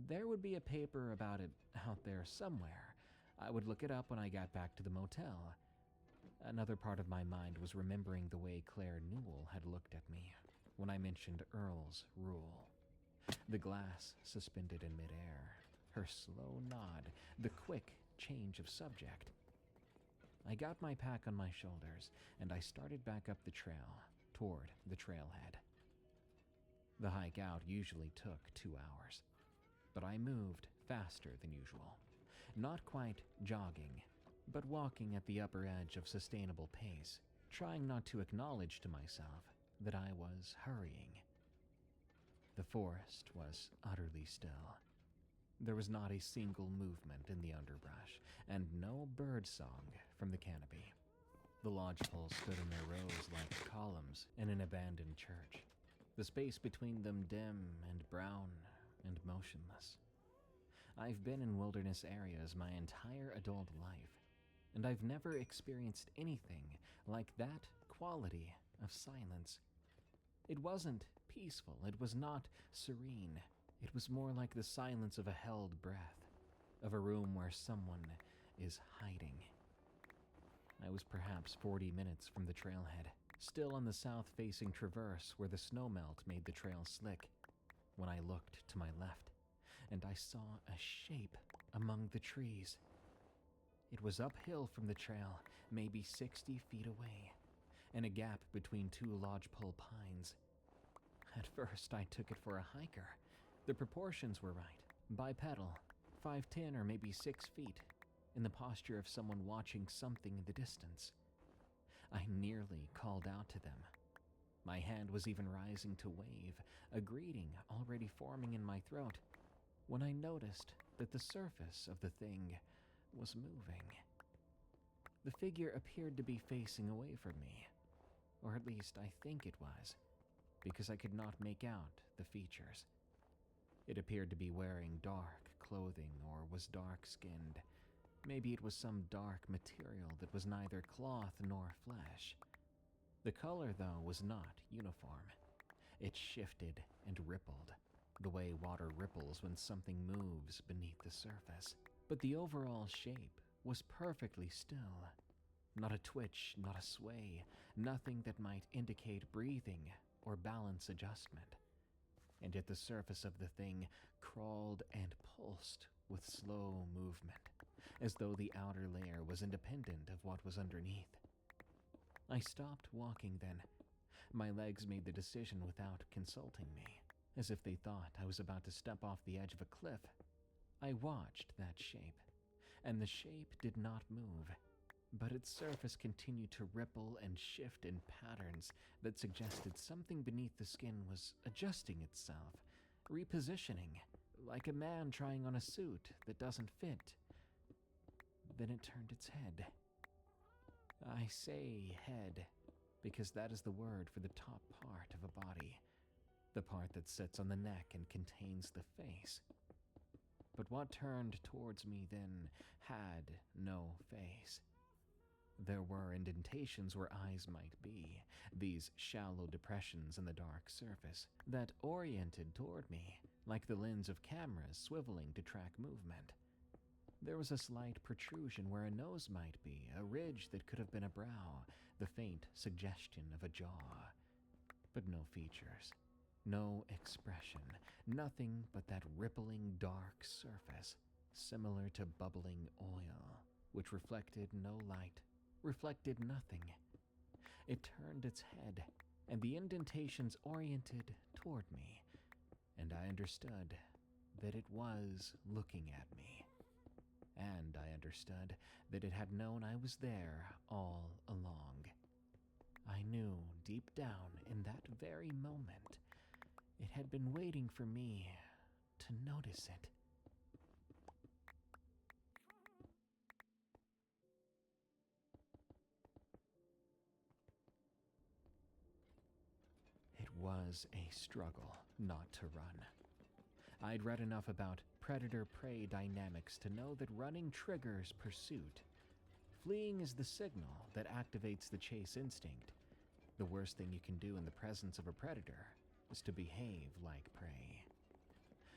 There would be a paper about it out there somewhere. I would look it up when I got back to the motel. Another part of my mind was remembering the way Claire Newell had looked at me when I mentioned Earl's rule. The glass suspended in midair, her slow nod, the quick change of subject. I got my pack on my shoulders, and I started back up the trail, toward the trailhead. The hike out usually took 2 hours, but I moved faster than usual. Not quite jogging, but walking at the upper edge of sustainable pace, trying not to acknowledge to myself that I was hurrying. The forest was utterly still. There was not a single movement in the underbrush, and no bird song from the canopy. The lodgepoles stood in their rows like columns in an abandoned church, the space between them dim and brown and motionless. I've been in wilderness areas my entire adult life, and I've never experienced anything like that quality of silence. It wasn't peaceful, it was not serene. It was more like the silence of a held breath, of a room where someone is hiding. I was perhaps 40 minutes from the trailhead, still on the south-facing traverse where the snowmelt made the trail slick, when I looked to my left, and I saw a shape among the trees. It was uphill from the trail, maybe 60 feet away, in a gap between 2 lodgepole pines. At first, I took it for a hiker. The proportions were right. Bipedal, 5'10" or maybe 6 feet, in the posture of someone watching something in the distance. I nearly called out to them. My hand was even rising to wave, a greeting already forming in my throat, when I noticed that the surface of the thing was moving. The figure appeared to be facing away from me, or at least I think it was, because I could not make out the features. It appeared to be wearing dark clothing or was dark-skinned. Maybe it was some dark material that was neither cloth nor flesh. The color, though, was not uniform. It shifted and rippled, the way water ripples when something moves beneath the surface. But the overall shape was perfectly still. Not a twitch, not a sway, nothing that might indicate breathing or balance adjustment. And yet the surface of the thing crawled and pulsed with slow movement, as though the outer layer was independent of what was underneath. I stopped walking then. My legs made the decision without consulting me, as if they thought I was about to step off the edge of a cliff. I watched that shape, and the shape did not move, but its surface continued to ripple and shift in patterns that suggested something beneath the skin was adjusting itself, repositioning, like a man trying on a suit that doesn't fit. Then it turned its head. I say head because that is the word for the top part of a body, the part that sits on the neck and contains the face. But what turned towards me then had no face. There were indentations where eyes might be, these shallow depressions in the dark surface that oriented toward me, like the lens of cameras swiveling to track movement. There was a slight protrusion where a nose might be, a ridge that could have been a brow, the faint suggestion of a jaw. But no features, no expression, nothing but that rippling dark surface, similar to bubbling oil, which reflected no light, reflected nothing. It turned its head, and the indentations oriented toward me, and I understood that it was looking at me. And I understood that it had known I was there all along. I knew deep down in that very moment it had been waiting for me to notice it. It was a struggle not to run. I'd read enough about predator-prey dynamics to know that running triggers pursuit. Fleeing is the signal that activates the chase instinct. The worst thing you can do in the presence of a predator is to behave like prey.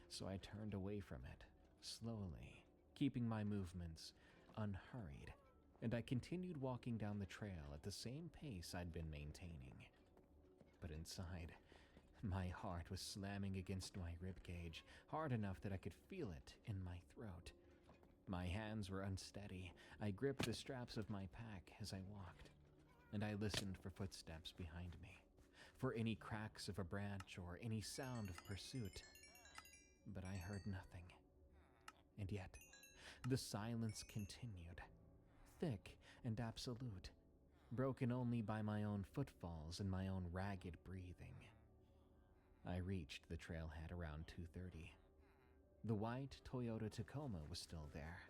So I turned away from it, slowly, keeping my movements unhurried, and I continued walking down the trail at the same pace I'd been maintaining. But inside, my heart was slamming against my ribcage, hard enough that I could feel it in my throat. My hands were unsteady. I gripped the straps of my pack as I walked, and I listened for footsteps behind me, for any cracks of a branch or any sound of pursuit. But I heard nothing. And yet, the silence continued, thick and absolute, broken only by my own footfalls and my own ragged breathing. I reached the trailhead around 2:30. The white Toyota Tacoma was still there,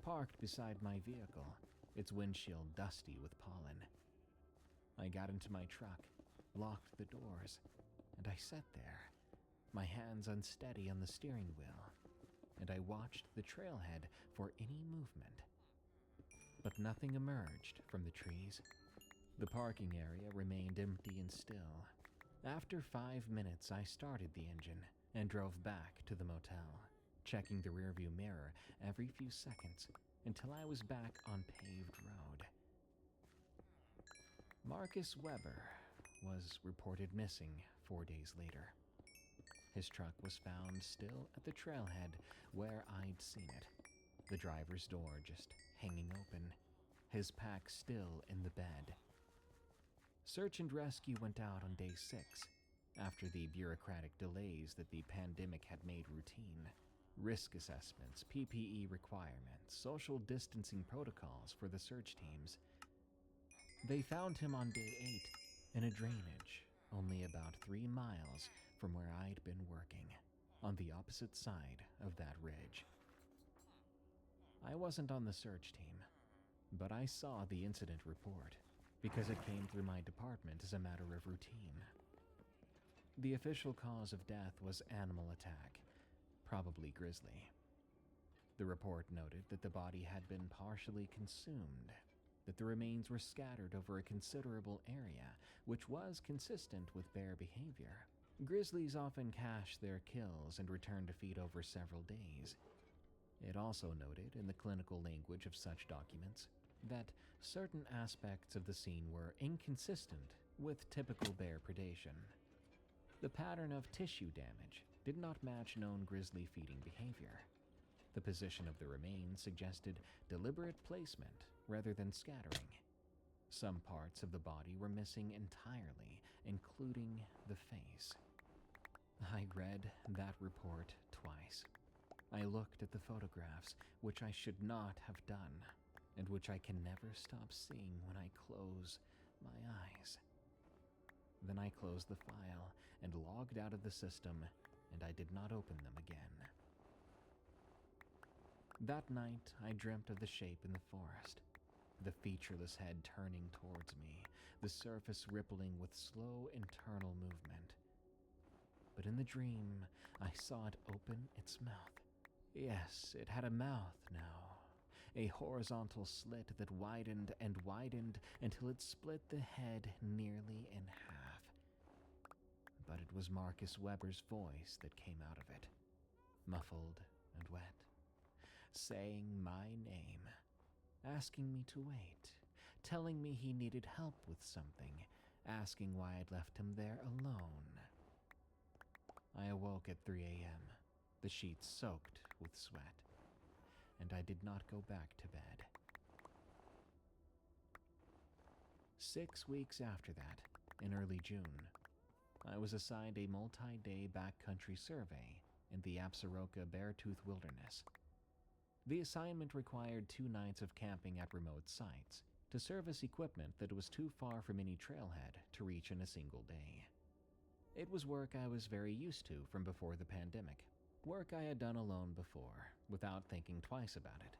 parked beside my vehicle, its windshield dusty with pollen. I got into my truck, locked the doors, and I sat there, my hands unsteady on the steering wheel, and I watched the trailhead for any movement. But nothing emerged from the trees. The parking area remained empty and still. After 5 minutes, I started the engine and drove back to the motel, checking the rearview mirror every few seconds until I was back on paved road. Marcus Weber was reported missing 4 days later. His truck was found still at the trailhead where I'd seen it, the driver's door just hanging open, his pack still in the bed. Search and rescue went out on day 6, after the bureaucratic delays that the pandemic had made routine. Risk assessments, PPE requirements, social distancing protocols for the search teams. They found him on day 8 in a drainage, only about 3 miles from where I'd been working, on the opposite side of that ridge. I wasn't on the search team, but I saw the incident report because it came through my department as a matter of routine. The official cause of death was animal attack, probably grizzly. The report noted that the body had been partially consumed, that the remains were scattered over a considerable area, which was consistent with bear behavior. Grizzlies often cache their kills and return to feed over several days. It also noted, in the clinical language of such documents, that certain aspects of the scene were inconsistent with typical bear predation. The pattern of tissue damage did not match known grizzly feeding behavior. The position of the remains suggested deliberate placement rather than scattering. Some parts of the body were missing entirely, including the face. I read that report twice. I looked at the photographs, which I should not have done, and which I can never stop seeing when I close my eyes. Then I closed the file and logged out of the system, and I did not open them again. That night, I dreamt of the shape in the forest, the featureless head turning towards me, the surface rippling with slow internal movement. But in the dream, I saw it open its mouth. Yes, it had a mouth now, a horizontal slit that widened and widened until it split the head nearly in half. But it was Marcus Weber's voice that came out of it, muffled and wet, saying my name, asking me to wait, telling me he needed help with something, asking why I'd left him there alone. I awoke at 3 a.m., the sheets soaked with sweat, and I did not go back to bed. 6 weeks after that, in early June, I was assigned a multi-day backcountry survey in the Absaroka Beartooth Wilderness. The assignment required 2 nights of camping at remote sites to service equipment that was too far from any trailhead to reach in a single day. It was work I was very used to from before the pandemic, work I had done alone before, without thinking twice about it.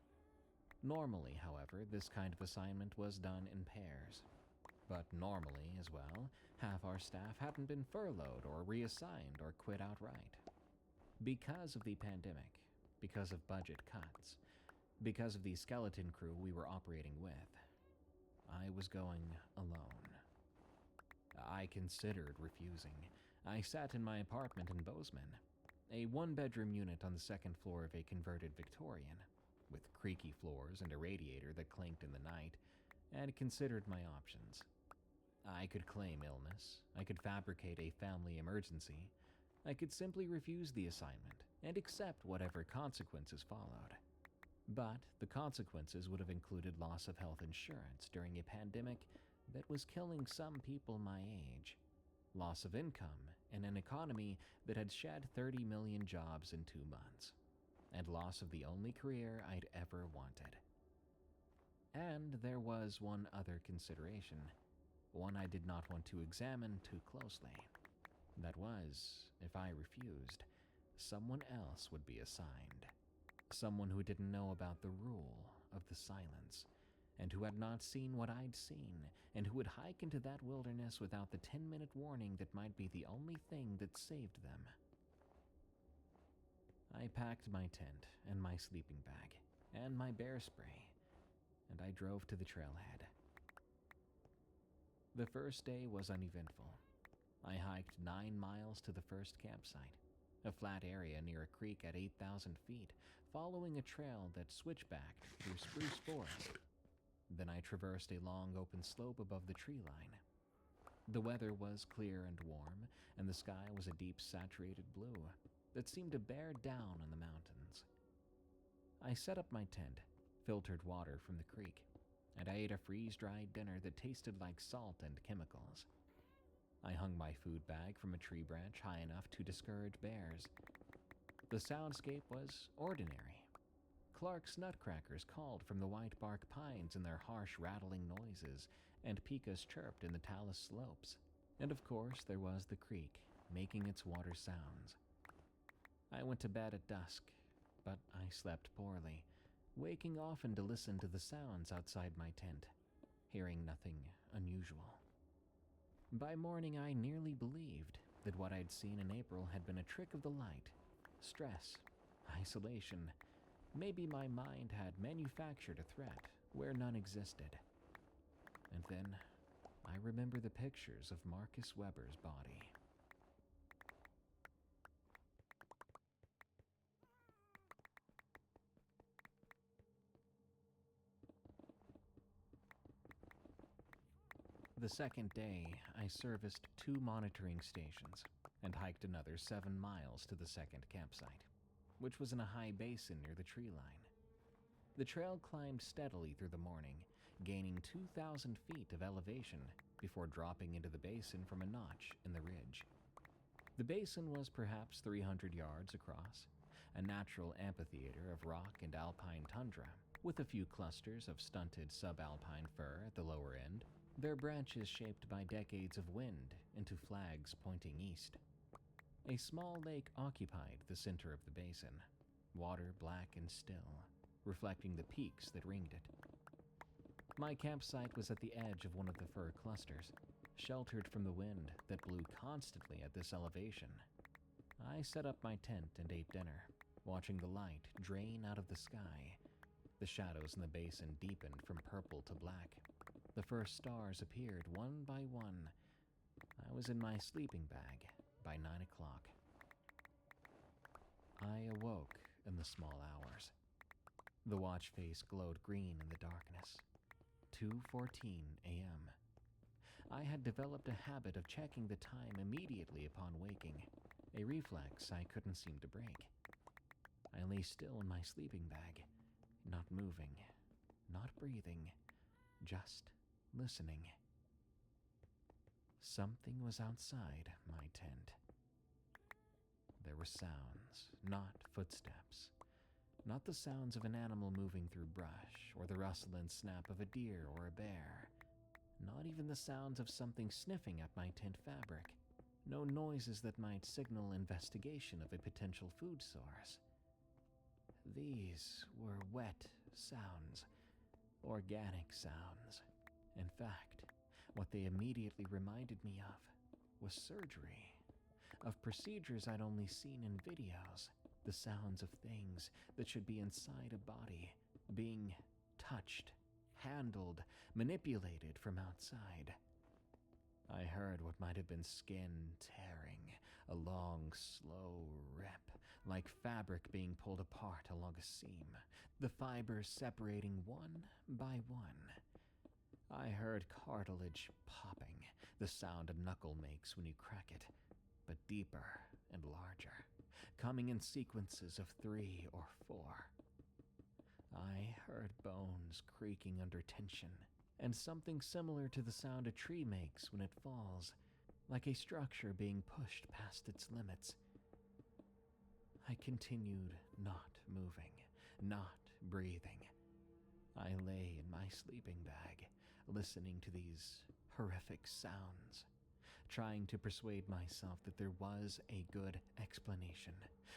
Normally, however, this kind of assignment was done in pairs. But normally, as well, half our staff hadn't been furloughed or reassigned or quit outright. Because of the pandemic, because of budget cuts, because of the skeleton crew we were operating with, I was going alone. I considered refusing. I sat in my apartment in Bozeman, a 1-bedroom unit on the 2nd floor of a converted Victorian, with creaky floors and a radiator that clinked in the night, and considered my options. I could claim illness, I could fabricate a family emergency, I could simply refuse the assignment and accept whatever consequences followed. But the consequences would have included loss of health insurance during a pandemic that was killing some people my age, loss of income in an economy that had shed 30 million jobs in 2 months, and loss of the only career I'd ever wanted. And there was one other consideration, one I did not want to examine too closely. That was, if I refused, someone else would be assigned. Someone who didn't know about the rule of the silence, and who had not seen what I'd seen, and who would hike into that wilderness without the 10-minute warning that might be the only thing that saved them. I packed my tent and my sleeping bag, and my bear spray, and I drove to the trailhead. The first day was uneventful. I hiked 9 miles to the first campsite, a flat area near a creek at 8,000 feet, following a trail that switchbacked through spruce forest. Then I traversed a long open slope above the tree line. The weather was clear and warm, and the sky was a deep saturated blue that seemed to bear down on the mountains. I set up my tent, filtered water from the creek, and I ate a freeze-dried dinner that tasted like salt and chemicals. I hung my food bag from a tree branch high enough to discourage bears. The soundscape was ordinary. Clark's nutcrackers called from the white bark pines in their harsh rattling noises, and picas chirped in the talus slopes. And of course there was the creek, making its water sounds. I went to bed at dusk, but I slept poorly, waking often to listen to the sounds outside my tent, hearing nothing unusual. By morning I nearly believed that what I'd seen in April had been a trick of the light, stress, isolation. Maybe my mind had manufactured a threat where none existed. And then I remember the pictures of Marcus Weber's body. The second day, I serviced 2 monitoring stations and hiked another 7 miles to the second campsite, which was in a high basin near the tree line. The trail climbed steadily through the morning, gaining 2,000 feet of elevation before dropping into the basin from a notch in the ridge. The basin was perhaps 300 yards across, a natural amphitheater of rock and alpine tundra, with a few clusters of stunted subalpine fir at the lower end, their branches shaped by decades of wind into flags pointing east. A small lake occupied the center of the basin, water black and still, reflecting the peaks that ringed it. My campsite was at the edge of one of the fir clusters, sheltered from the wind that blew constantly at this elevation. I set up my tent and ate dinner, watching the light drain out of the sky. The shadows in the basin deepened from purple to black. The first stars appeared one by one. I was in my sleeping bag by 9 o'clock. I awoke in the small hours. The watch face glowed green in the darkness. 2:14 a.m. I had developed a habit of checking the time immediately upon waking, a reflex I couldn't seem to break. I lay still in my sleeping bag, not moving, not breathing, just listening. Something was outside my tent. There were sounds, not footsteps. Not the sounds of an animal moving through brush, or the rustle and snap of a deer or a bear. Not even the sounds of something sniffing at my tent fabric. No noises that might signal investigation of a potential food source. These were wet sounds, organic sounds. In fact, what they immediately reminded me of was surgery, of procedures I'd only seen in videos, the sounds of things that should be inside a body, being touched, handled, manipulated from outside. I heard what might have been skin tearing, a long, slow rip, like fabric being pulled apart along a seam, the fibers separating one by one. I heard cartilage popping, the sound a knuckle makes when you crack it, but deeper and larger, coming in sequences of 3 or 4. I heard bones creaking under tension, and something similar to the sound a tree makes when it falls, like a structure being pushed past its limits. I continued not moving, not breathing. I lay in my sleeping bag, listening to these horrific sounds, trying to persuade myself that there was a good explanation.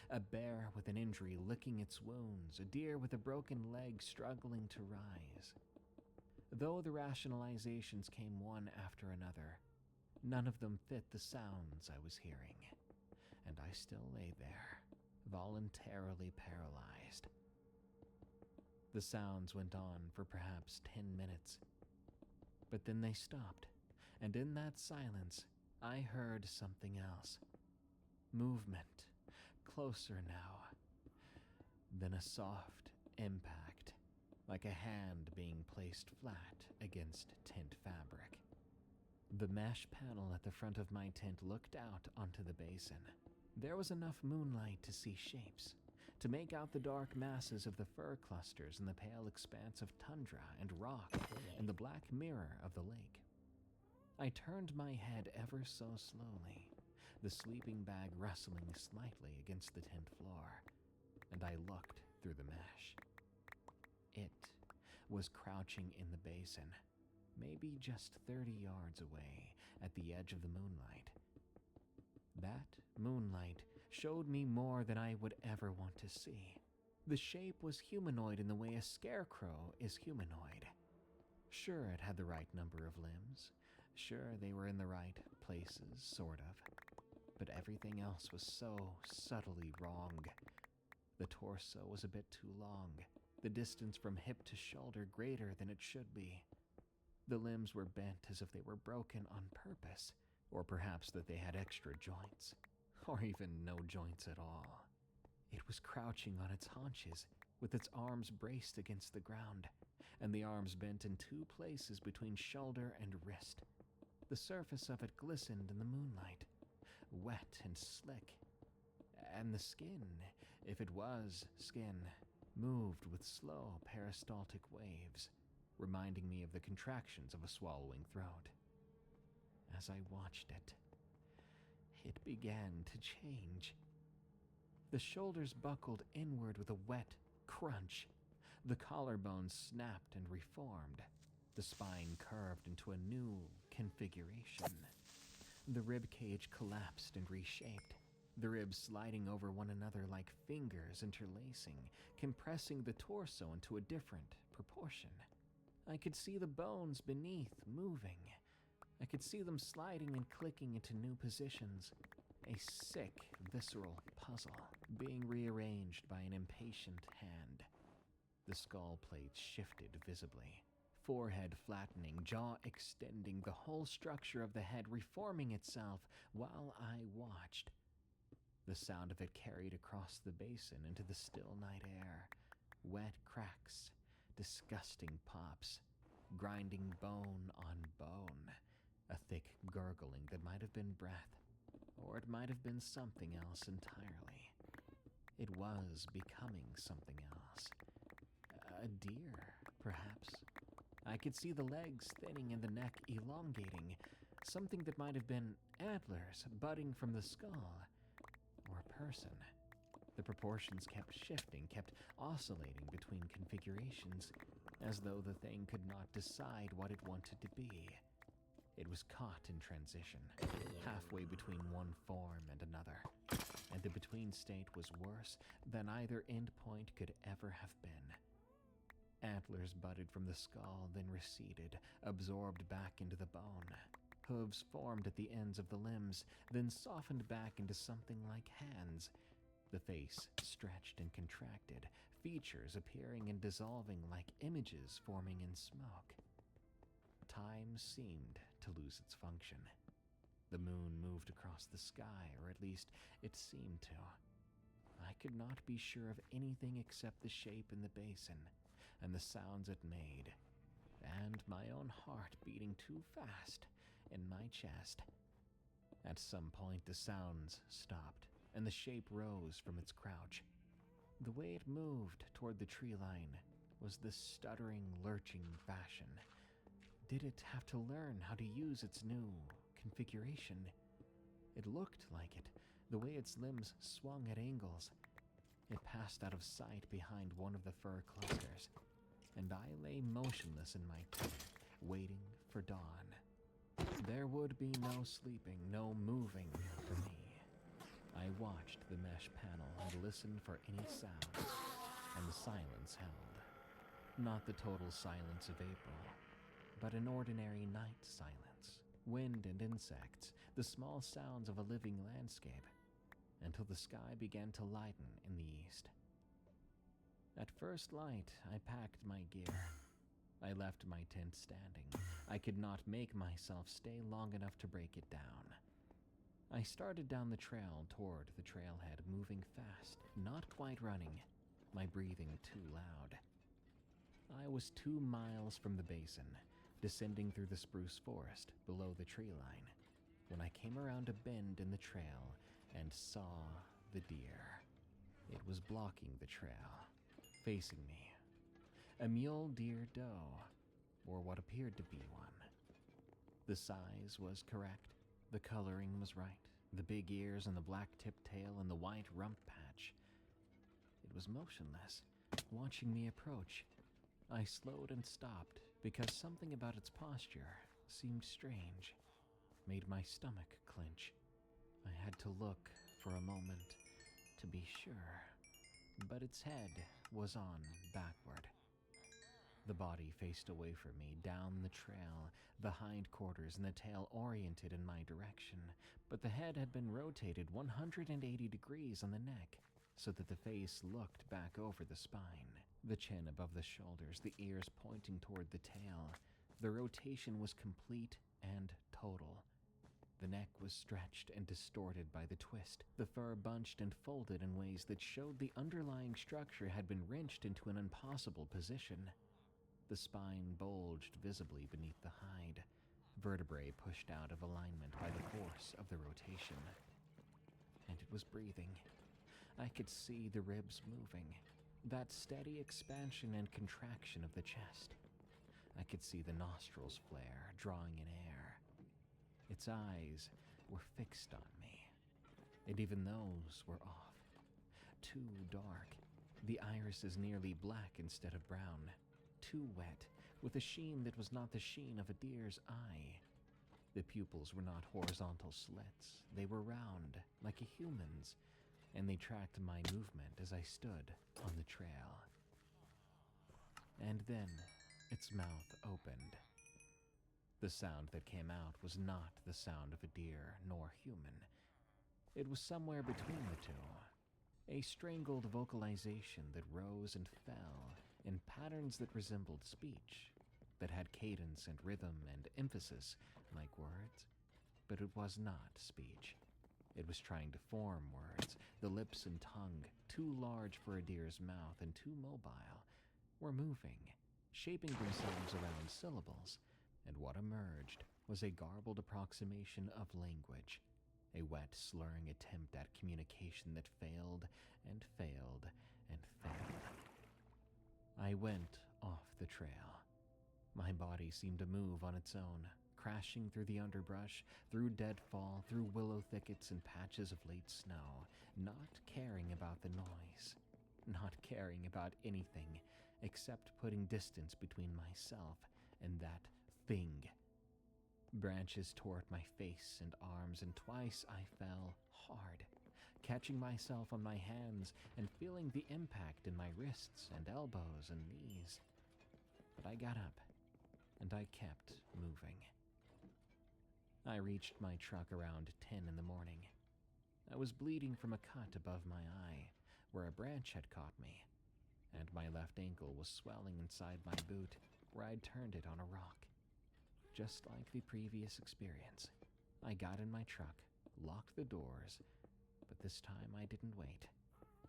A bear with an injury licking its wounds, a deer with a broken leg struggling to rise. Though the rationalizations came one after another, none of them fit the sounds I was hearing, and I still lay there, voluntarily paralyzed. The sounds went on for perhaps 10 minutes, but then they stopped, and in that silence, I heard something else. Movement, closer now. Then a soft impact, like a hand being placed flat against tent fabric. The mesh panel at the front of my tent looked out onto the basin. There was enough moonlight to see shapes, to make out the dark masses of the fir clusters and the pale expanse of tundra and rock and the black mirror of the lake. I turned my head ever so slowly, the sleeping bag rustling slightly against the tent floor, and I looked through the mesh. It was crouching in the basin, maybe just 30 yards away at the edge of the moonlight. That moonlight showed me more than I would ever want to see. The shape was humanoid in the way a scarecrow is humanoid. Sure, it had the right number of limbs. Sure, they were in the right places, sort of. But everything else was so subtly wrong. The torso was a bit too long, the distance from hip to shoulder greater than it should be. The limbs were bent as if they were broken on purpose, or perhaps that they had extra joints, or even no joints at all. It was crouching on its haunches, with its arms braced against the ground, and the arms bent in 2 places between shoulder and wrist. The surface of it glistened in the moonlight, wet and slick, and the skin, if it was skin, moved with slow peristaltic waves, reminding me of the contractions of a swallowing throat. As I watched it, it began to change. The shoulders buckled inward with a wet crunch. The collarbones snapped and reformed. The spine curved into a new configuration. The rib cage collapsed and reshaped. the ribs sliding over one another like fingers interlacing, compressing the torso into a different proportion. I could see the bones beneath moving. I could see them sliding and clicking into new positions. A sick, visceral puzzle being rearranged by an impatient hand. The skull plates shifted visibly. Forehead flattening, jaw extending, the whole structure of the head reforming itself while I watched. The sound of it carried across the basin into the still night air. Wet cracks, disgusting pops, grinding bone on bone. A thick gurgling that might have been breath, or it might have been something else entirely. It was becoming something else. A deer, perhaps. I could see the legs thinning and the neck elongating, something that might have been antlers budding from the skull, or a person. The proportions kept shifting, kept oscillating between configurations, as though the thing could not decide what it wanted to be. It was caught in transition, halfway between one form and another, and the between state was worse than either endpoint could ever have been. Antlers budded from the skull, then receded, absorbed back into the bone. Hooves formed at the ends of the limbs, then softened back into something like hands. The face stretched and contracted, features appearing and dissolving like images forming in smoke. Time seemed to lose its function. The moon moved across the sky, or at least it seemed to. I could not be sure of anything except the shape in the basin, and the sounds it made, and my own heart beating too fast in my chest. At some point the sounds stopped, and the shape rose from its crouch. The way it moved toward the tree line was this stuttering, lurching fashion. Did it have to learn how to use its new configuration? It looked like it, the way its limbs swung at angles. It passed out of sight behind one of the fir clusters, and I lay motionless in my tent, waiting for dawn. There would be no sleeping, no moving for me. I watched the mesh panel and listened for any sound, and the silence held. Not the total silence of April, but an ordinary night silence. Wind and insects, the small sounds of a living landscape, until the sky began to lighten in the east. At first light, I packed my gear. I left my tent standing. I could not make myself stay long enough to break it down. I started down the trail toward the trailhead, moving fast, not quite running, my breathing too loud. I was 2 miles from the basin, descending through the spruce forest below the tree line, when I came around a bend in the trail and saw the deer. It was blocking the trail, facing me. A mule deer doe, or what appeared to be one. The size was correct, the coloring was right, the big ears and the black-tipped tail and the white rump patch. It was motionless, watching me approach. I slowed and stopped, because something about its posture seemed strange, made my stomach clench. I had to look for a moment to be sure, but its head was on backward. The body faced away from me, down the trail, the hindquarters and the tail oriented in my direction, but the head had been rotated 180 degrees on the neck, so that the face looked back over the spine. The chin above the shoulders, the ears pointing toward the tail. The rotation was complete and total. The neck was stretched and distorted by the twist. The fur bunched and folded in ways that showed the underlying structure had been wrenched into an impossible position. The spine bulged visibly beneath the hide, vertebrae pushed out of alignment by the force of the rotation. And it was breathing. I could see the ribs moving, that steady expansion and contraction of the chest. I could see the nostrils flare, drawing in air. Its eyes were fixed on me, and even those were off. Too dark, the irises nearly black instead of brown. Too wet, with a sheen that was not the sheen of a deer's eye. The pupils were not horizontal slits, they were round, like a human's, and they tracked my movement as I stood on the trail. And then its mouth opened. The sound that came out was not the sound of a deer nor human. It was somewhere between the two, a strangled vocalization that rose and fell in patterns that resembled speech, that had cadence and rhythm and emphasis like words, but it was not speech. It was trying to form words. The lips and tongue, too large for a deer's mouth and too mobile, were moving, shaping themselves around syllables, and what emerged was a garbled approximation of language, a wet, slurring attempt at communication that failed and failed and failed. I went off the trail. My body seemed to move on its own, crashing through the underbrush, through deadfall, through willow thickets and patches of late snow, not caring about the noise, not caring about anything except putting distance between myself and that thing. Branches tore at my face and arms, and twice I fell hard, catching myself on my hands and feeling the impact in my wrists and elbows and knees. But I got up, and I kept moving. I reached my truck around 10 in the morning. I was bleeding from a cut above my eye, where a branch had caught me, and my left ankle was swelling inside my boot, where I'd turned it on a rock. Just like the previous experience, I got in my truck, locked the doors, but this time I didn't wait.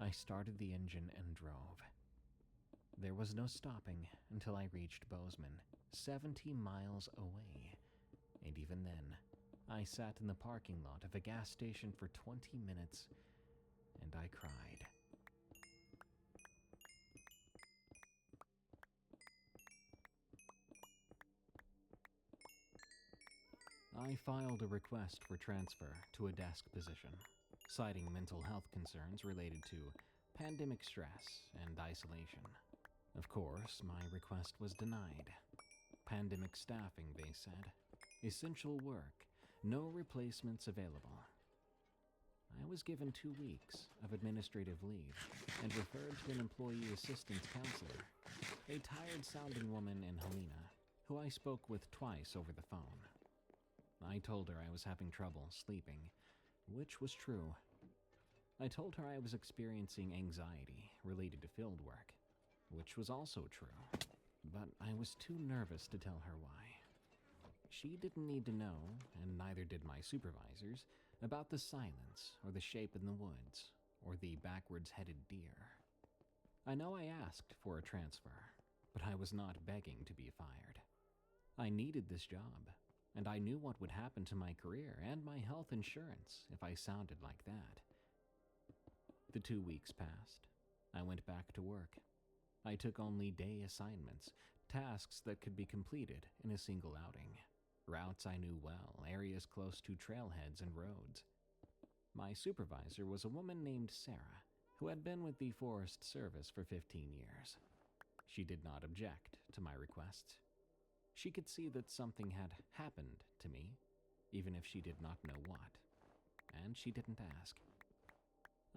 I started the engine and drove. There was no stopping until I reached Bozeman, 70 miles away, and even then, I sat in the parking lot of a gas station for 20 minutes, and I cried. I filed a request for transfer to a desk position, citing mental health concerns related to pandemic stress and isolation. Of course, my request was denied. Pandemic staffing, they said. Essential work. No replacements available. I was given 2 weeks of administrative leave and referred to an employee assistance counselor, a tired-sounding woman in Helena, who I spoke with twice over the phone. I told her I was having trouble sleeping, which was true. I told her I was experiencing anxiety related to field work, which was also true, but I was too nervous to tell her why. She didn't need to know, and neither did my supervisors, about the silence or the shape in the woods or the backwards-headed deer. I know I asked for a transfer, but I was not begging to be fired. I needed this job, and I knew what would happen to my career and my health insurance if I sounded like that. The 2 weeks passed. I went back to work. I took only day assignments, tasks that could be completed in a single outing. Routes I knew well, areas close to trailheads and roads. My supervisor was a woman named Sarah, who had been with the Forest Service for 15 years. She did not object to my requests. She could see that something had happened to me, even if she did not know what, and she didn't ask.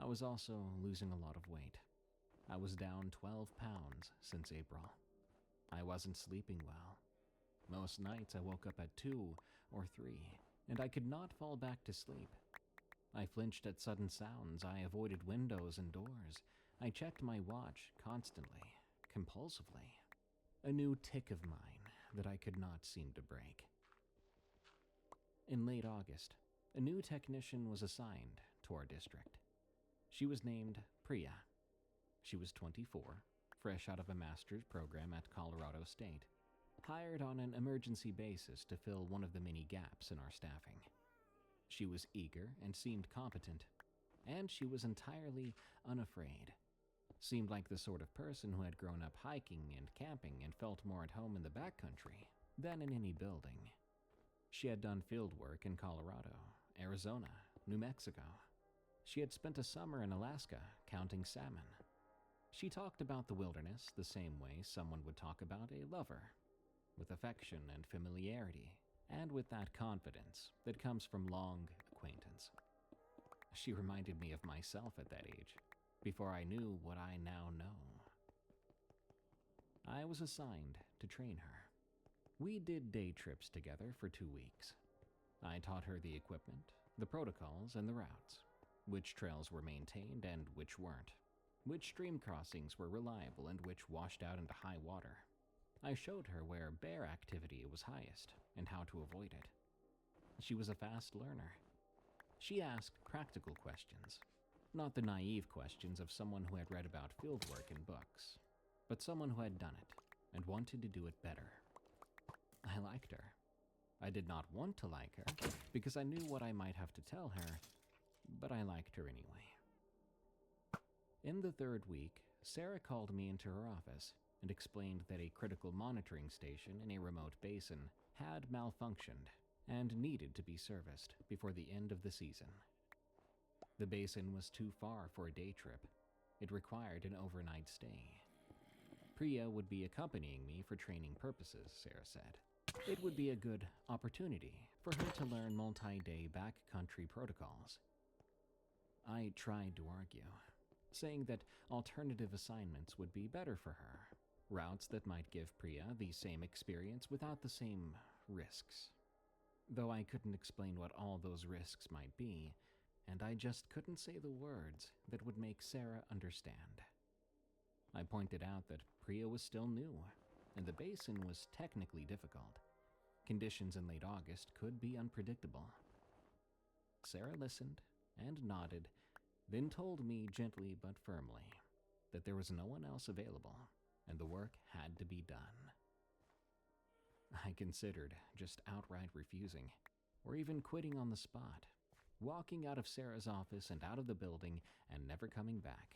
I was also losing a lot of weight. I was down 12 pounds since April. I wasn't sleeping well. Most nights I woke up at 2 or 3, and I could not fall back to sleep. I flinched at sudden sounds. I avoided windows and doors. I checked my watch constantly, compulsively. A new tic of mine that I could not seem to break. In late August, a new technician was assigned to our district. She was named Priya. She was 24, fresh out of a master's program at Colorado State, hired on an emergency basis to fill one of the many gaps in our staffing. She was eager and seemed competent, and she was entirely unafraid. Seemed like the sort of person who had grown up hiking and camping and felt more at home in the backcountry than in any building. She had done field work in Colorado, Arizona, New Mexico. She had spent a summer in Alaska counting salmon. She talked about the wilderness the same way someone would talk about a lover, with affection and familiarity, and with that confidence that comes from long acquaintance. She reminded me of myself at that age, before I knew what I now know. I was assigned to train her. We did day trips together for 2 weeks. I taught her the equipment, the protocols, and the routes, which trails were maintained and which weren't, which stream crossings were reliable and which washed out into high water. I showed her where bear activity was highest and how to avoid it. She was a fast learner. She asked practical questions, not the naive questions of someone who had read about fieldwork in books, but someone who had done it and wanted to do it better. I liked her. I did not want to like her because I knew what I might have to tell her, but I liked her anyway. In the 3rd week, Sarah called me into her office and explained that a critical monitoring station in a remote basin had malfunctioned and needed to be serviced before the end of the season. The basin was too far for a day trip. It required an overnight stay. Priya would be accompanying me for training purposes, Sarah said. It would be a good opportunity for her to learn multi-day backcountry protocols. I tried to argue, saying that alternative assignments would be better for her, routes that might give Priya the same experience without the same risks. Though I couldn't explain what all those risks might be, and I just couldn't say the words that would make Sarah understand. I pointed out that Priya was still new, and the basin was technically difficult. Conditions in late August could be unpredictable. Sarah listened and nodded, then told me gently but firmly that there was no one else available and the work had to be done. I considered just outright refusing, or even quitting on the spot, walking out of Sarah's office and out of the building and never coming back.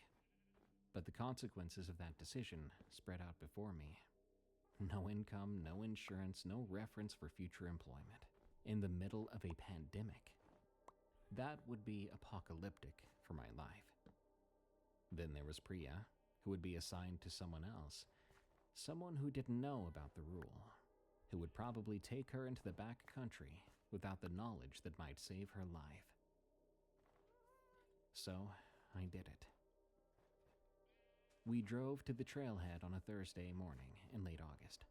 But the consequences of that decision spread out before me. No income, no insurance, no reference for future employment. In the middle of a pandemic. That would be apocalyptic for my life. Then there was Priya, who would be assigned to someone else. Someone who didn't know about the rule. Who would probably take her into the back country without the knowledge that might save her life. So, I did it. We drove to the trailhead on a Thursday morning in late August.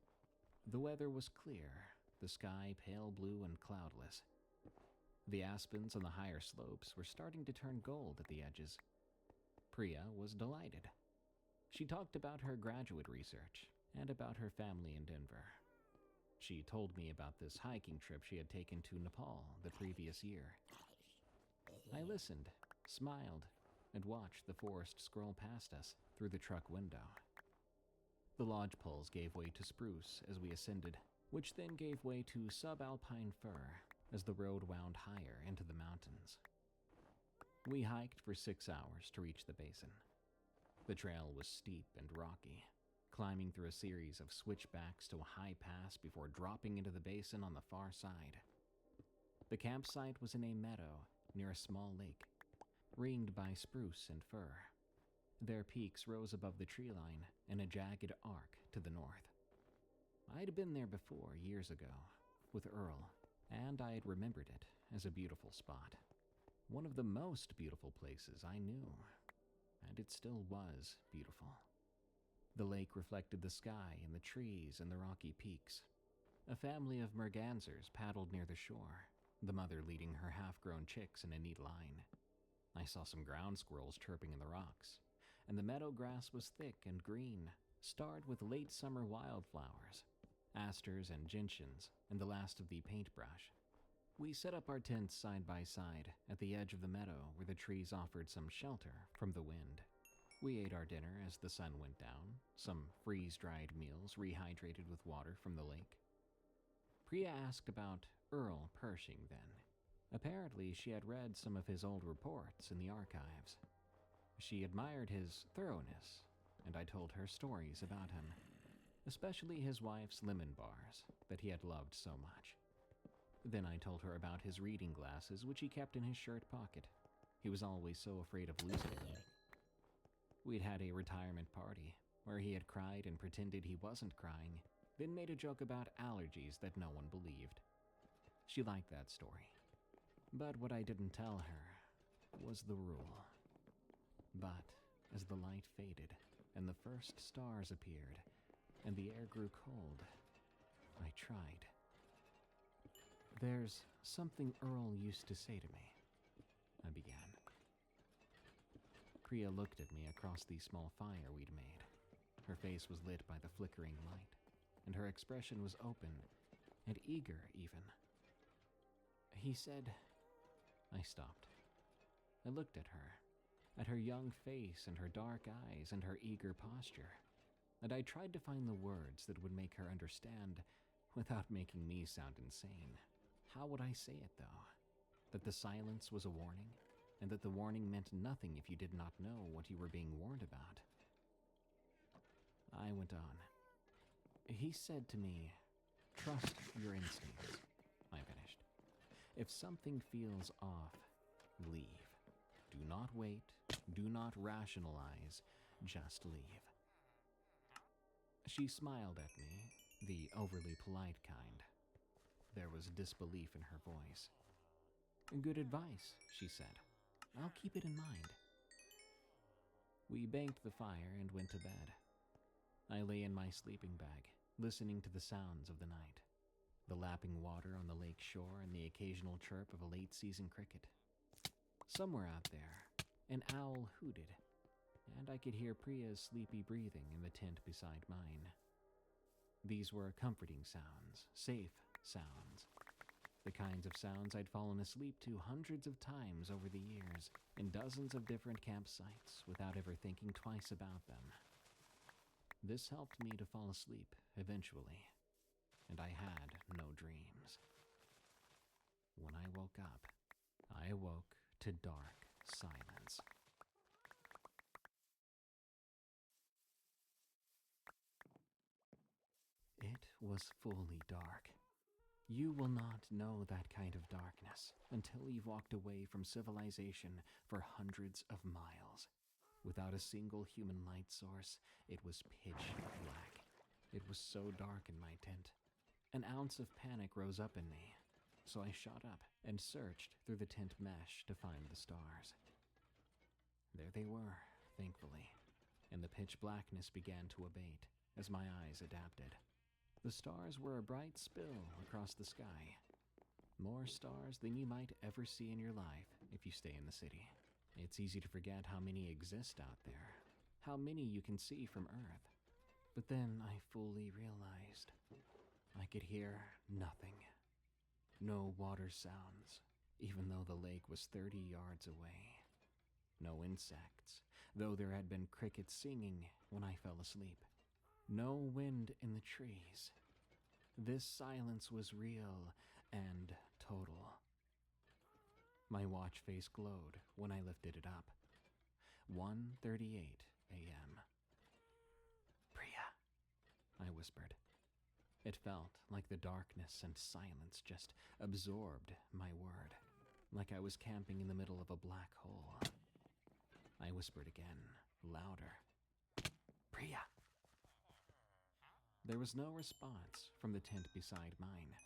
The weather was clear, the sky pale blue and cloudless. The aspens on the higher slopes were starting to turn gold at the edges. Priya was delighted. She talked about her graduate research and about her family in Denver. She told me about this hiking trip she had taken to Nepal the previous year. I listened, smiled, and watched the forest scroll past us through the truck window. The lodge poles gave way to spruce as we ascended, which then gave way to subalpine fir as the road wound higher into the mountains. We hiked for 6 hours to reach the basin. The trail was steep and rocky, climbing through a series of switchbacks to a high pass before dropping into the basin on the far side. The campsite was in a meadow near a small lake, ringed by spruce and fir. Their peaks rose above the tree line in a jagged arc to the north. I'd been there before years ago, with Earl, and I had remembered it as a beautiful spot. One of the most beautiful places I knew, and it still was beautiful. The lake reflected the sky and the trees and the rocky peaks. A family of mergansers paddled near the shore, the mother leading her half-grown chicks in a neat line. I saw some ground squirrels chirping in the rocks, and the meadow grass was thick and green, starred with late summer wildflowers, asters and gentians, and the last of the paintbrush. We set up our tents side by side at the edge of the meadow where the trees offered some shelter from the wind. We ate our dinner as the sun went down, some freeze-dried meals rehydrated with water from the lake. Priya asked about Earl Pershing then. Apparently, she had read some of his old reports in the archives. She admired his thoroughness, and I told her stories about him, especially his wife's lemon bars that he had loved so much. Then I told her about his reading glasses, which he kept in his shirt pocket. He was always so afraid of losing them. We'd had a retirement party where he had cried and pretended he wasn't crying, then made a joke about allergies that no one believed. She liked that story. But what I didn't tell her was the rule. But as the light faded and the first stars appeared and the air grew cold, I tried. "There's something Earl used to say to me," I began. Priya looked at me across the small fire we'd made. Her face was lit by the flickering light, and her expression was open and eager even. "He said..." I stopped. I looked at her young face and her dark eyes and her eager posture, and I tried to find the words that would make her understand without making me sound insane. How would I say it, though? That the silence was a warning, and that the warning meant nothing if you did not know what you were being warned about? I went on. "He said to me, 'Trust your instincts,'" I finished. "If something feels off, leave. Do not wait. Do not rationalize. Just leave." She smiled at me, the overly polite kind. There was disbelief in her voice. "Good advice," she said. "I'll keep it in mind." We banked the fire and went to bed. I lay in my sleeping bag, listening to the sounds of the night. The lapping water on the lake shore and the occasional chirp of a late-season cricket. Somewhere out there, an owl hooted, and I could hear Priya's sleepy breathing in the tent beside mine. These were comforting sounds, safe sounds, the kinds of sounds I'd fallen asleep to hundreds of times over the years, in dozens of different campsites without ever thinking twice about them. This helped me to fall asleep eventually, and I had no dreams. When I woke up, I awoke to dark silence. It was fully dark. You will not know that kind of darkness until you've walked away from civilization for hundreds of miles. Without a single human light source, it was pitch black. It was so dark in my tent. An ounce of panic rose up in me, so I shot up and searched through the tent mesh to find the stars. There they were, thankfully, and the pitch blackness began to abate as my eyes adapted. The stars were a bright spill across the sky. More stars than you might ever see in your life if you stay in the city. It's easy to forget how many exist out there, how many you can see from Earth. But then I fully realized I could hear nothing. No water sounds, even though the lake was 30 yards away. No insects, though there had been crickets singing when I fell asleep. No wind in the trees. This silence was real and total. My watch face glowed when I lifted it up. 1:38 a.m. "Priya," I whispered. It felt like the darkness and silence just absorbed my word, like I was camping in the middle of a black hole. I whispered again, louder. "Priya." There was no response from the tent beside mine.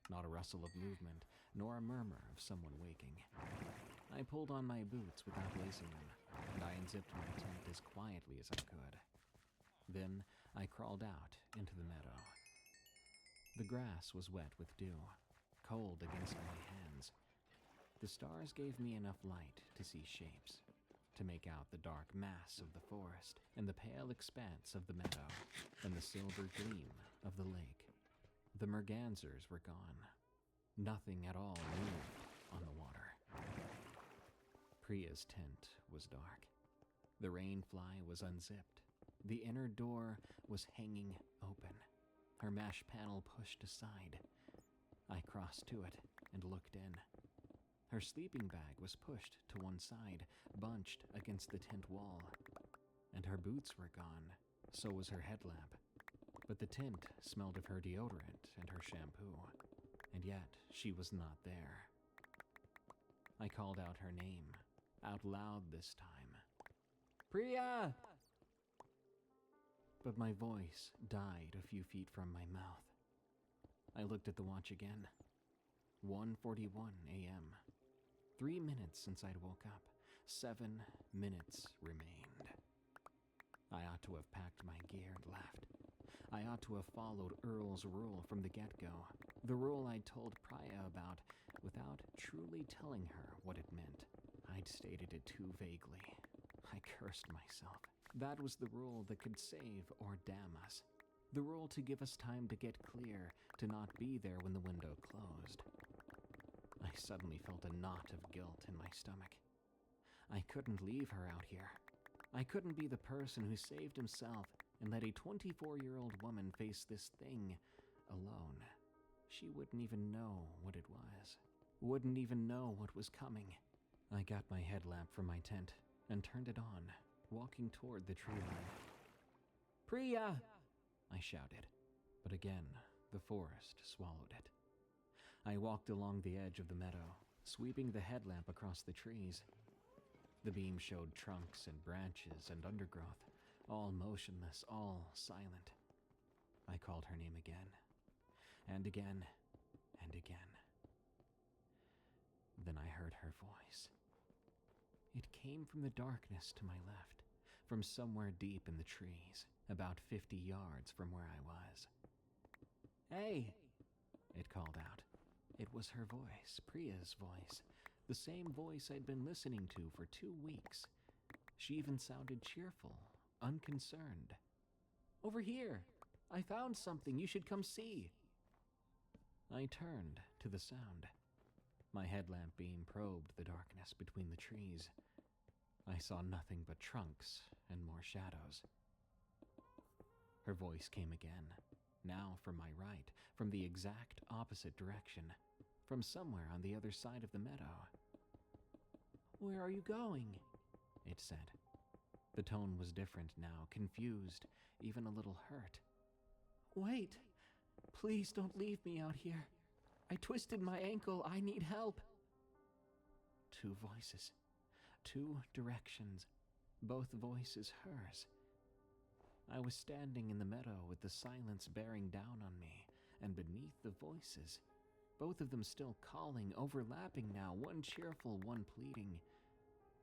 Not a rustle of movement, nor a murmur of someone waking. I pulled on my boots without lacing them, and I unzipped my tent as quietly as I could. Then I crawled out into the meadow. The grass was wet with dew, cold against my hands. The stars gave me enough light to see shapes, to make out the dark mass of the forest and the pale expanse of the meadow and the silver gleam of the lake. The mergansers were gone. Nothing at all moved on the water. Priya's tent was dark. The rain fly was unzipped. The inner door was hanging open, her mesh panel pushed aside. I crossed to it and looked in. Her sleeping bag was pushed to one side, bunched against the tent wall. And her boots were gone, so was her headlamp. But the tent smelled of her deodorant and her shampoo, and yet she was not there. I called out her name, out loud this time. "Priya!" But my voice died a few feet from my mouth. I looked at the watch again. 1:41 a.m. 3 minutes since I'd woke up. 7 minutes remained. I ought to have packed my gear and left. I ought to have followed Earl's rule from the get-go, the rule I'd told Priya about without truly telling her what it meant. I'd stated it too vaguely. I cursed myself. That was the rule that could save or damn us. The rule to give us time to get clear, to not be there when the window closed. I suddenly felt a knot of guilt in my stomach. I couldn't leave her out here. I couldn't be the person who saved himself and let a 24-year-old woman face this thing alone. She wouldn't even know what it was. Wouldn't even know what was coming. I got my headlamp from my tent and turned it on, walking toward the tree line. "Priya!" I shouted, but again, the forest swallowed it. I walked along the edge of the meadow, sweeping the headlamp across the trees. The beam showed trunks and branches and undergrowth, all motionless, all silent. I called her name again, and again, and again. Then I heard her voice. It came from the darkness to my left, from somewhere deep in the trees, about 50 yards from where I was. "Hey!" it called out. It was her voice, Priya's voice, the same voice I'd been listening to for 2 weeks. She even sounded cheerful, unconcerned. "Over here! I found something you should come see!" I turned to the sound. My headlamp beam probed the darkness between the trees. I saw nothing but trunks and more shadows. Her voice came again, now from my right, from the exact opposite direction, from somewhere on the other side of the meadow. "Where are you going?" it said. The tone was different now, confused, even a little hurt. "Wait! Please don't leave me out here. I twisted my ankle. I need help." 2 voices. 2 directions. Both voices hers. I was standing in the meadow with the silence bearing down on me, and beneath the voices, both of them still calling, overlapping now, one cheerful, one pleading,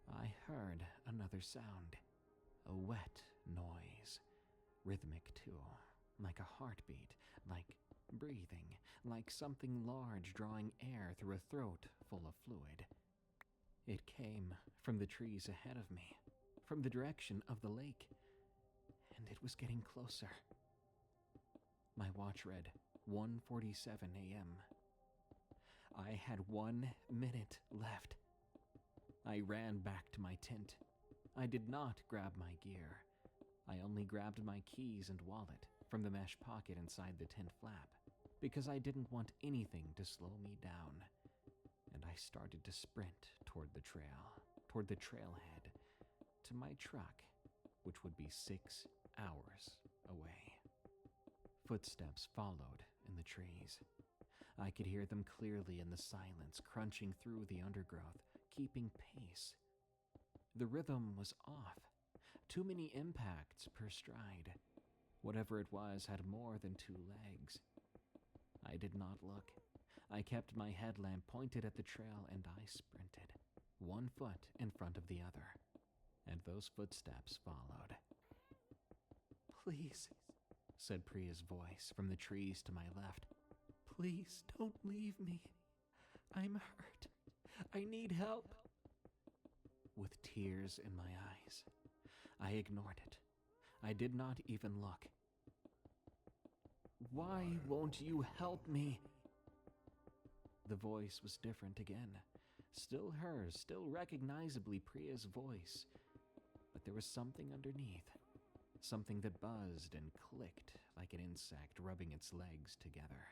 I heard another sound. A wet noise. Rhythmic, too. Like a heartbeat. Like breathing. Like something large drawing air through a throat full of fluid. It came from the trees ahead of me. From the direction of the lake. And it was getting closer. My watch read 1:47 a.m. I had 1 minute left. I ran back to my tent. I did not grab my gear. I only grabbed my keys and wallet from the mesh pocket inside the tent flap, because I didn't want anything to slow me down. And I started to sprint toward the trail, toward the trailhead, to my truck, which would be 6 hours away. Footsteps followed in the trees. I could hear them clearly in the silence, crunching through the undergrowth, keeping pace. The rhythm was off. Too many impacts per stride. Whatever it was had more than 2 legs. I did not look. I kept my headlamp pointed at the trail and I sprinted, 1 foot in front of the other. And those footsteps followed. "Please," said Priya's voice from the trees to my left. "Please don't leave me. I'm hurt. I need help." With tears in my eyes, I ignored it. I did not even look. "Why won't you help me?" The voice was different again. Still hers, still recognizably Priya's voice. But there was something underneath. Something that buzzed and clicked like an insect rubbing its legs together.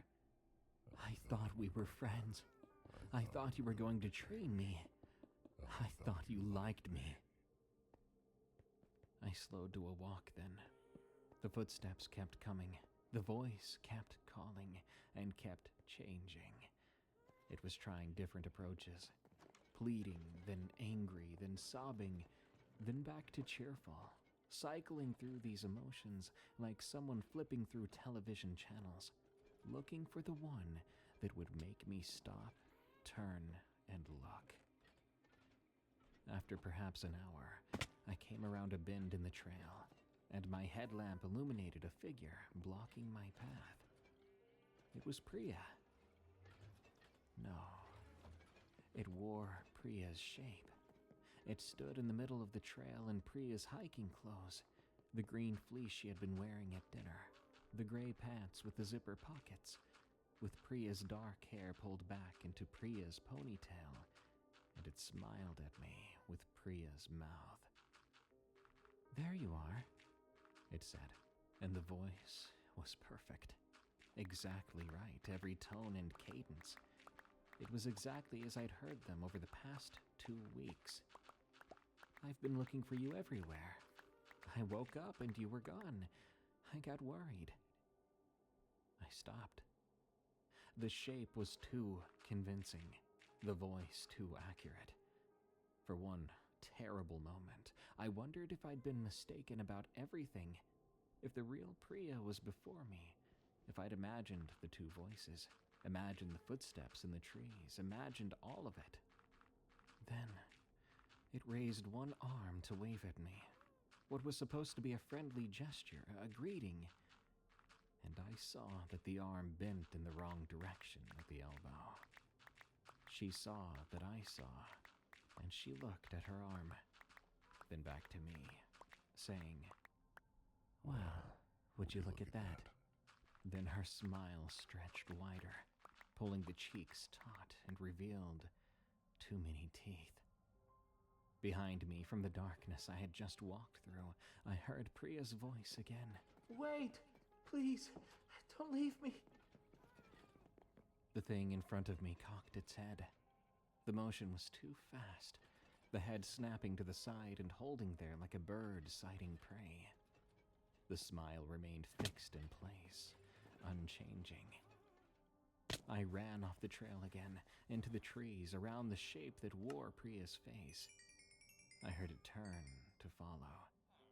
"I thought we were friends. I thought you were going to train me. I thought you liked me." I slowed to a walk then. The footsteps kept coming. The voice kept calling and kept changing. It was trying different approaches. Pleading, then angry, then sobbing, then back to cheerful. Cycling through these emotions like someone flipping through television channels, looking for the one that would make me stop, turn, and look. After perhaps an hour, I came around a bend in the trail, and my headlamp illuminated a figure blocking my path. It was Priya. No, it wore Priya's shape. It stood in the middle of the trail in Priya's hiking clothes, the green fleece she had been wearing at dinner, the gray pants with the zipper pockets, with Priya's dark hair pulled back into Priya's ponytail, and it smiled at me with Priya's mouth. "There you are," it said, and the voice was perfect. Exactly right, every tone and cadence. It was exactly as I'd heard them over the past 2 weeks. "I've been looking for you everywhere. I woke up and you were gone. I got worried." I stopped. The shape was too convincing, the voice too accurate. For one terrible moment, I wondered if I'd been mistaken about everything, if the real Priya was before me, if I'd imagined the two voices, imagined the footsteps in the trees, imagined all of it. Then it raised one arm to wave at me, what was supposed to be a friendly gesture, a greeting, and I saw that the arm bent in the wrong direction at the elbow. She saw that I saw, and she looked at her arm, then back to me, saying, "Well, would you look at that?" Then her smile stretched wider, pulling the cheeks taut and revealed too many teeth. Behind me, from the darkness I had just walked through, I heard Priya's voice again. "Wait! Please, don't leave me!" The thing in front of me cocked its head. The motion was too fast, the head snapping to the side and holding there like a bird sighting prey. The smile remained fixed in place, unchanging. I ran off the trail again, into the trees, around the shape that wore Priya's face. I heard it turn to follow,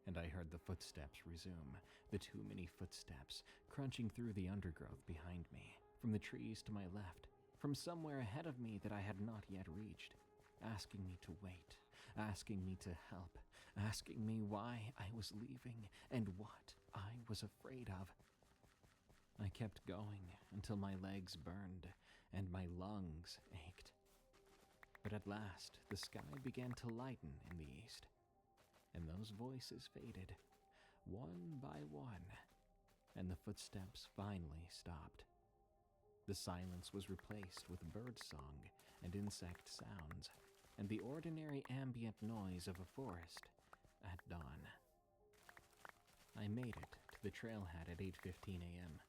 and I heard the footsteps resume, the too many footsteps, crunching through the undergrowth behind me, from the trees to my left, from somewhere ahead of me that I had not yet reached, asking me to wait, asking me to help, asking me why I was leaving and what I was afraid of. I kept going until my legs burned and my lungs ached. But at last, the sky began to lighten in the east, and those voices faded, one by one, and the footsteps finally stopped. The silence was replaced with birdsong and insect sounds, and the ordinary ambient noise of a forest at dawn. I made it to the trailhead at 8:15 a.m.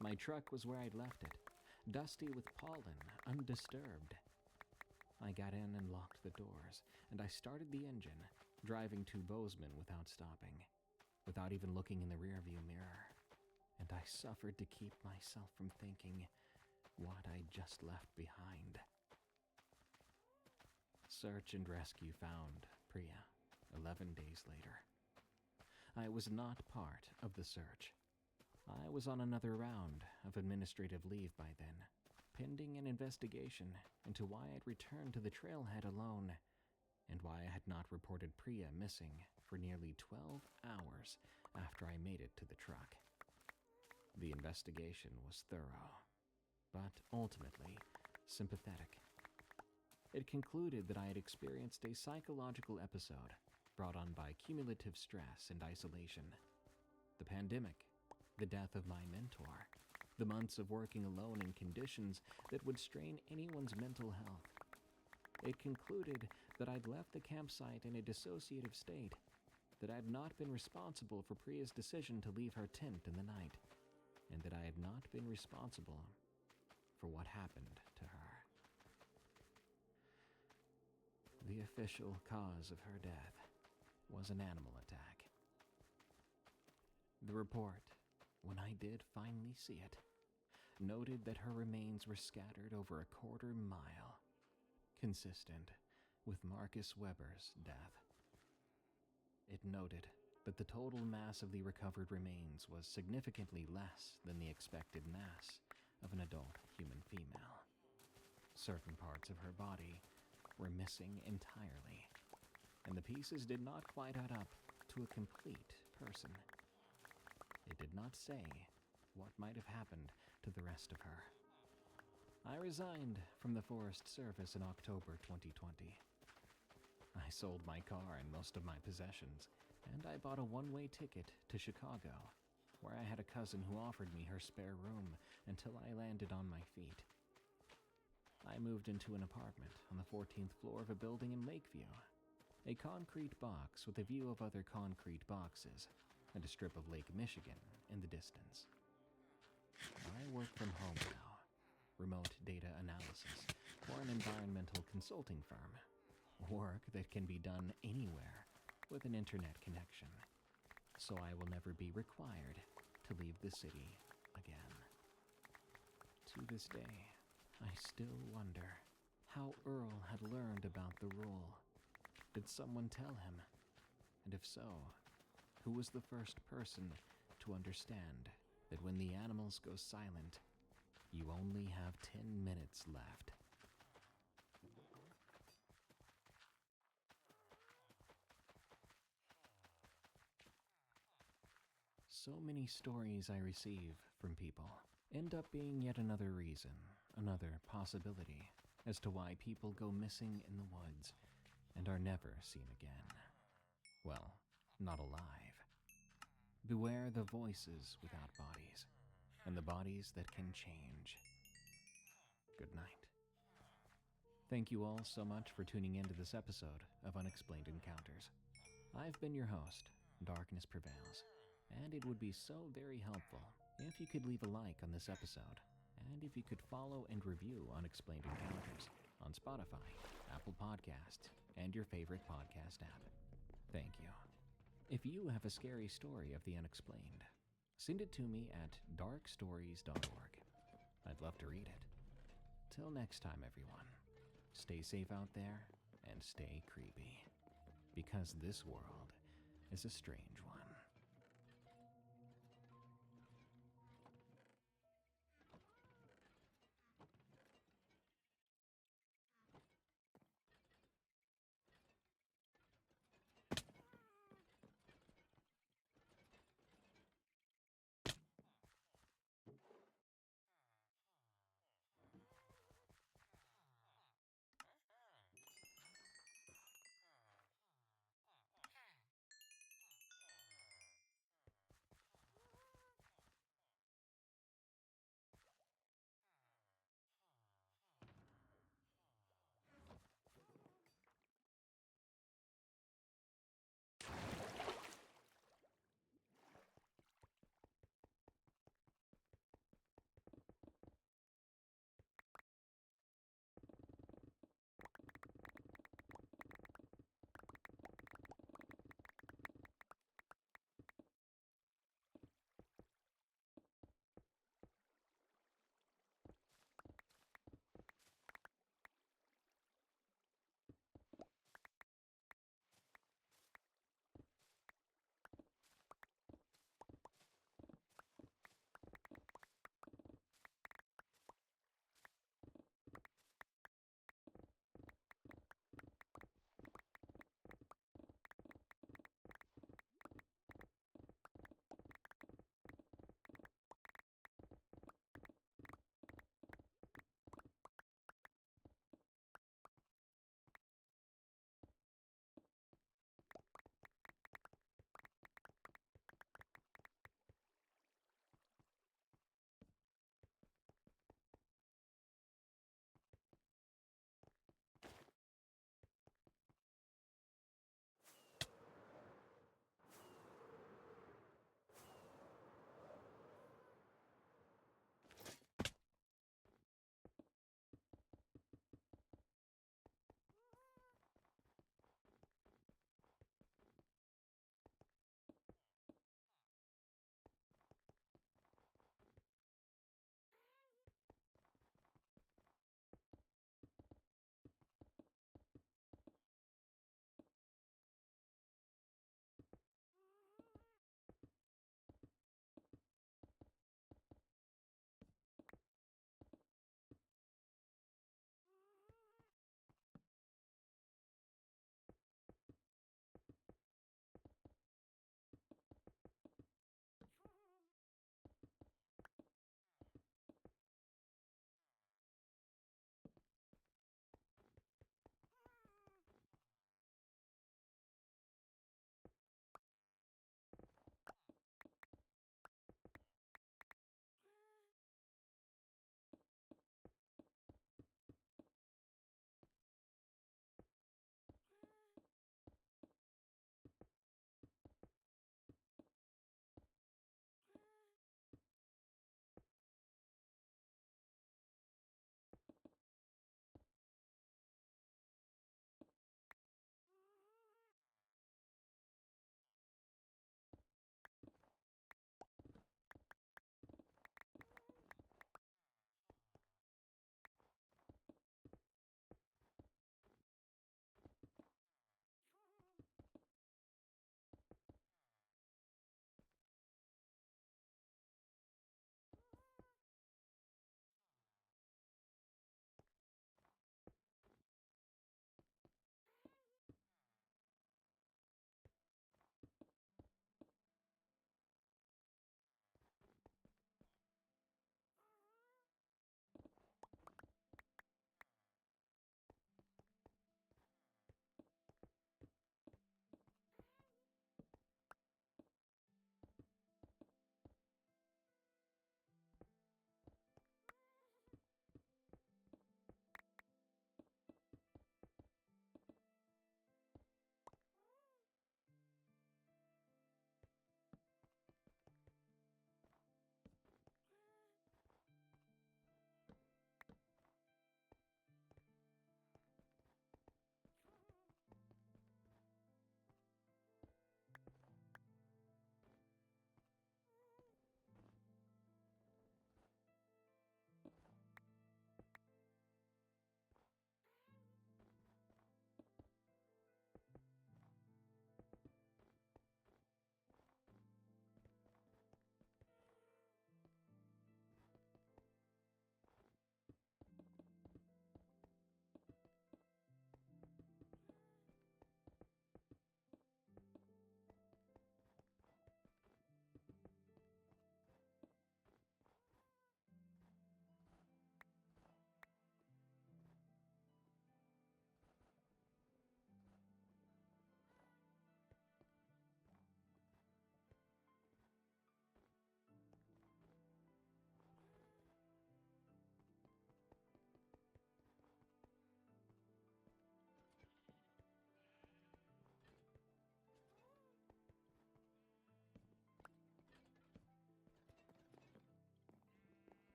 My truck was where I'd left it, dusty with pollen, undisturbed. I got in and locked the doors, and I started the engine, driving to Bozeman without stopping, without even looking in the rearview mirror. And I suffered to keep myself from thinking what I'd just left behind. Search and rescue found Priya 11 days later. I was not part of the search. I was on another round of administrative leave by then, pending an investigation into why I'd returned to the trailhead alone, and why I had not reported Priya missing for nearly 12 hours after I made it to the truck. The investigation was thorough, but ultimately sympathetic. It concluded that I had experienced a psychological episode brought on by cumulative stress and isolation. The pandemic, the death of my mentor, the months of working alone in conditions that would strain anyone's mental health. It concluded that I'd left the campsite in a dissociative state, that I had not been responsible for Priya's decision to leave her tent in the night, and that I had not been responsible for what happened to her. The official cause of her death was an animal attack. The report, when I did finally see it, noted that her remains were scattered over a quarter-mile, consistent with Marcus Weber's death. It noted that the total mass of the recovered remains was significantly less than the expected mass of an adult human female. Certain parts of her body were missing entirely, and the pieces did not quite add up to a complete person. It did not say what might have happened to the rest of her. I resigned from the Forest Service in October 2020. I sold my car and most of my possessions, and I bought a one-way ticket to Chicago, where I had a cousin who offered me her spare room until I landed on my feet. I moved into an apartment on the 14th floor of a building in Lakeview, a concrete box with a view of other concrete boxes and a strip of Lake Michigan in the distance. I work from home now, remote data analysis for an environmental consulting firm, work that can be done anywhere with an internet connection, so I will never be required to leave the city again. To this day, I still wonder how Earl had learned about the rule. Did someone tell him? And if so, who was the first person to understand that when the animals go silent, you only have 10 minutes left? So many stories I receive from people end up being yet another reason, another possibility, as to why people go missing in the woods and are never seen again. Well, not alive. Beware the voices without bodies, and the bodies that can change. Good night. Thank you all so much for tuning into this episode of Unexplained Encounters. I've been your host, Darkness Prevails, and it would be so very helpful if you could leave a like on this episode, and if you could follow and review Unexplained Encounters on Spotify, Apple Podcasts, and your favorite podcast app. Thank you. If you have a scary story of the unexplained, send it to me at darkstories.org. I'd love to read it. Till next time, everyone, stay safe out there and stay creepy, because this world is a strange one.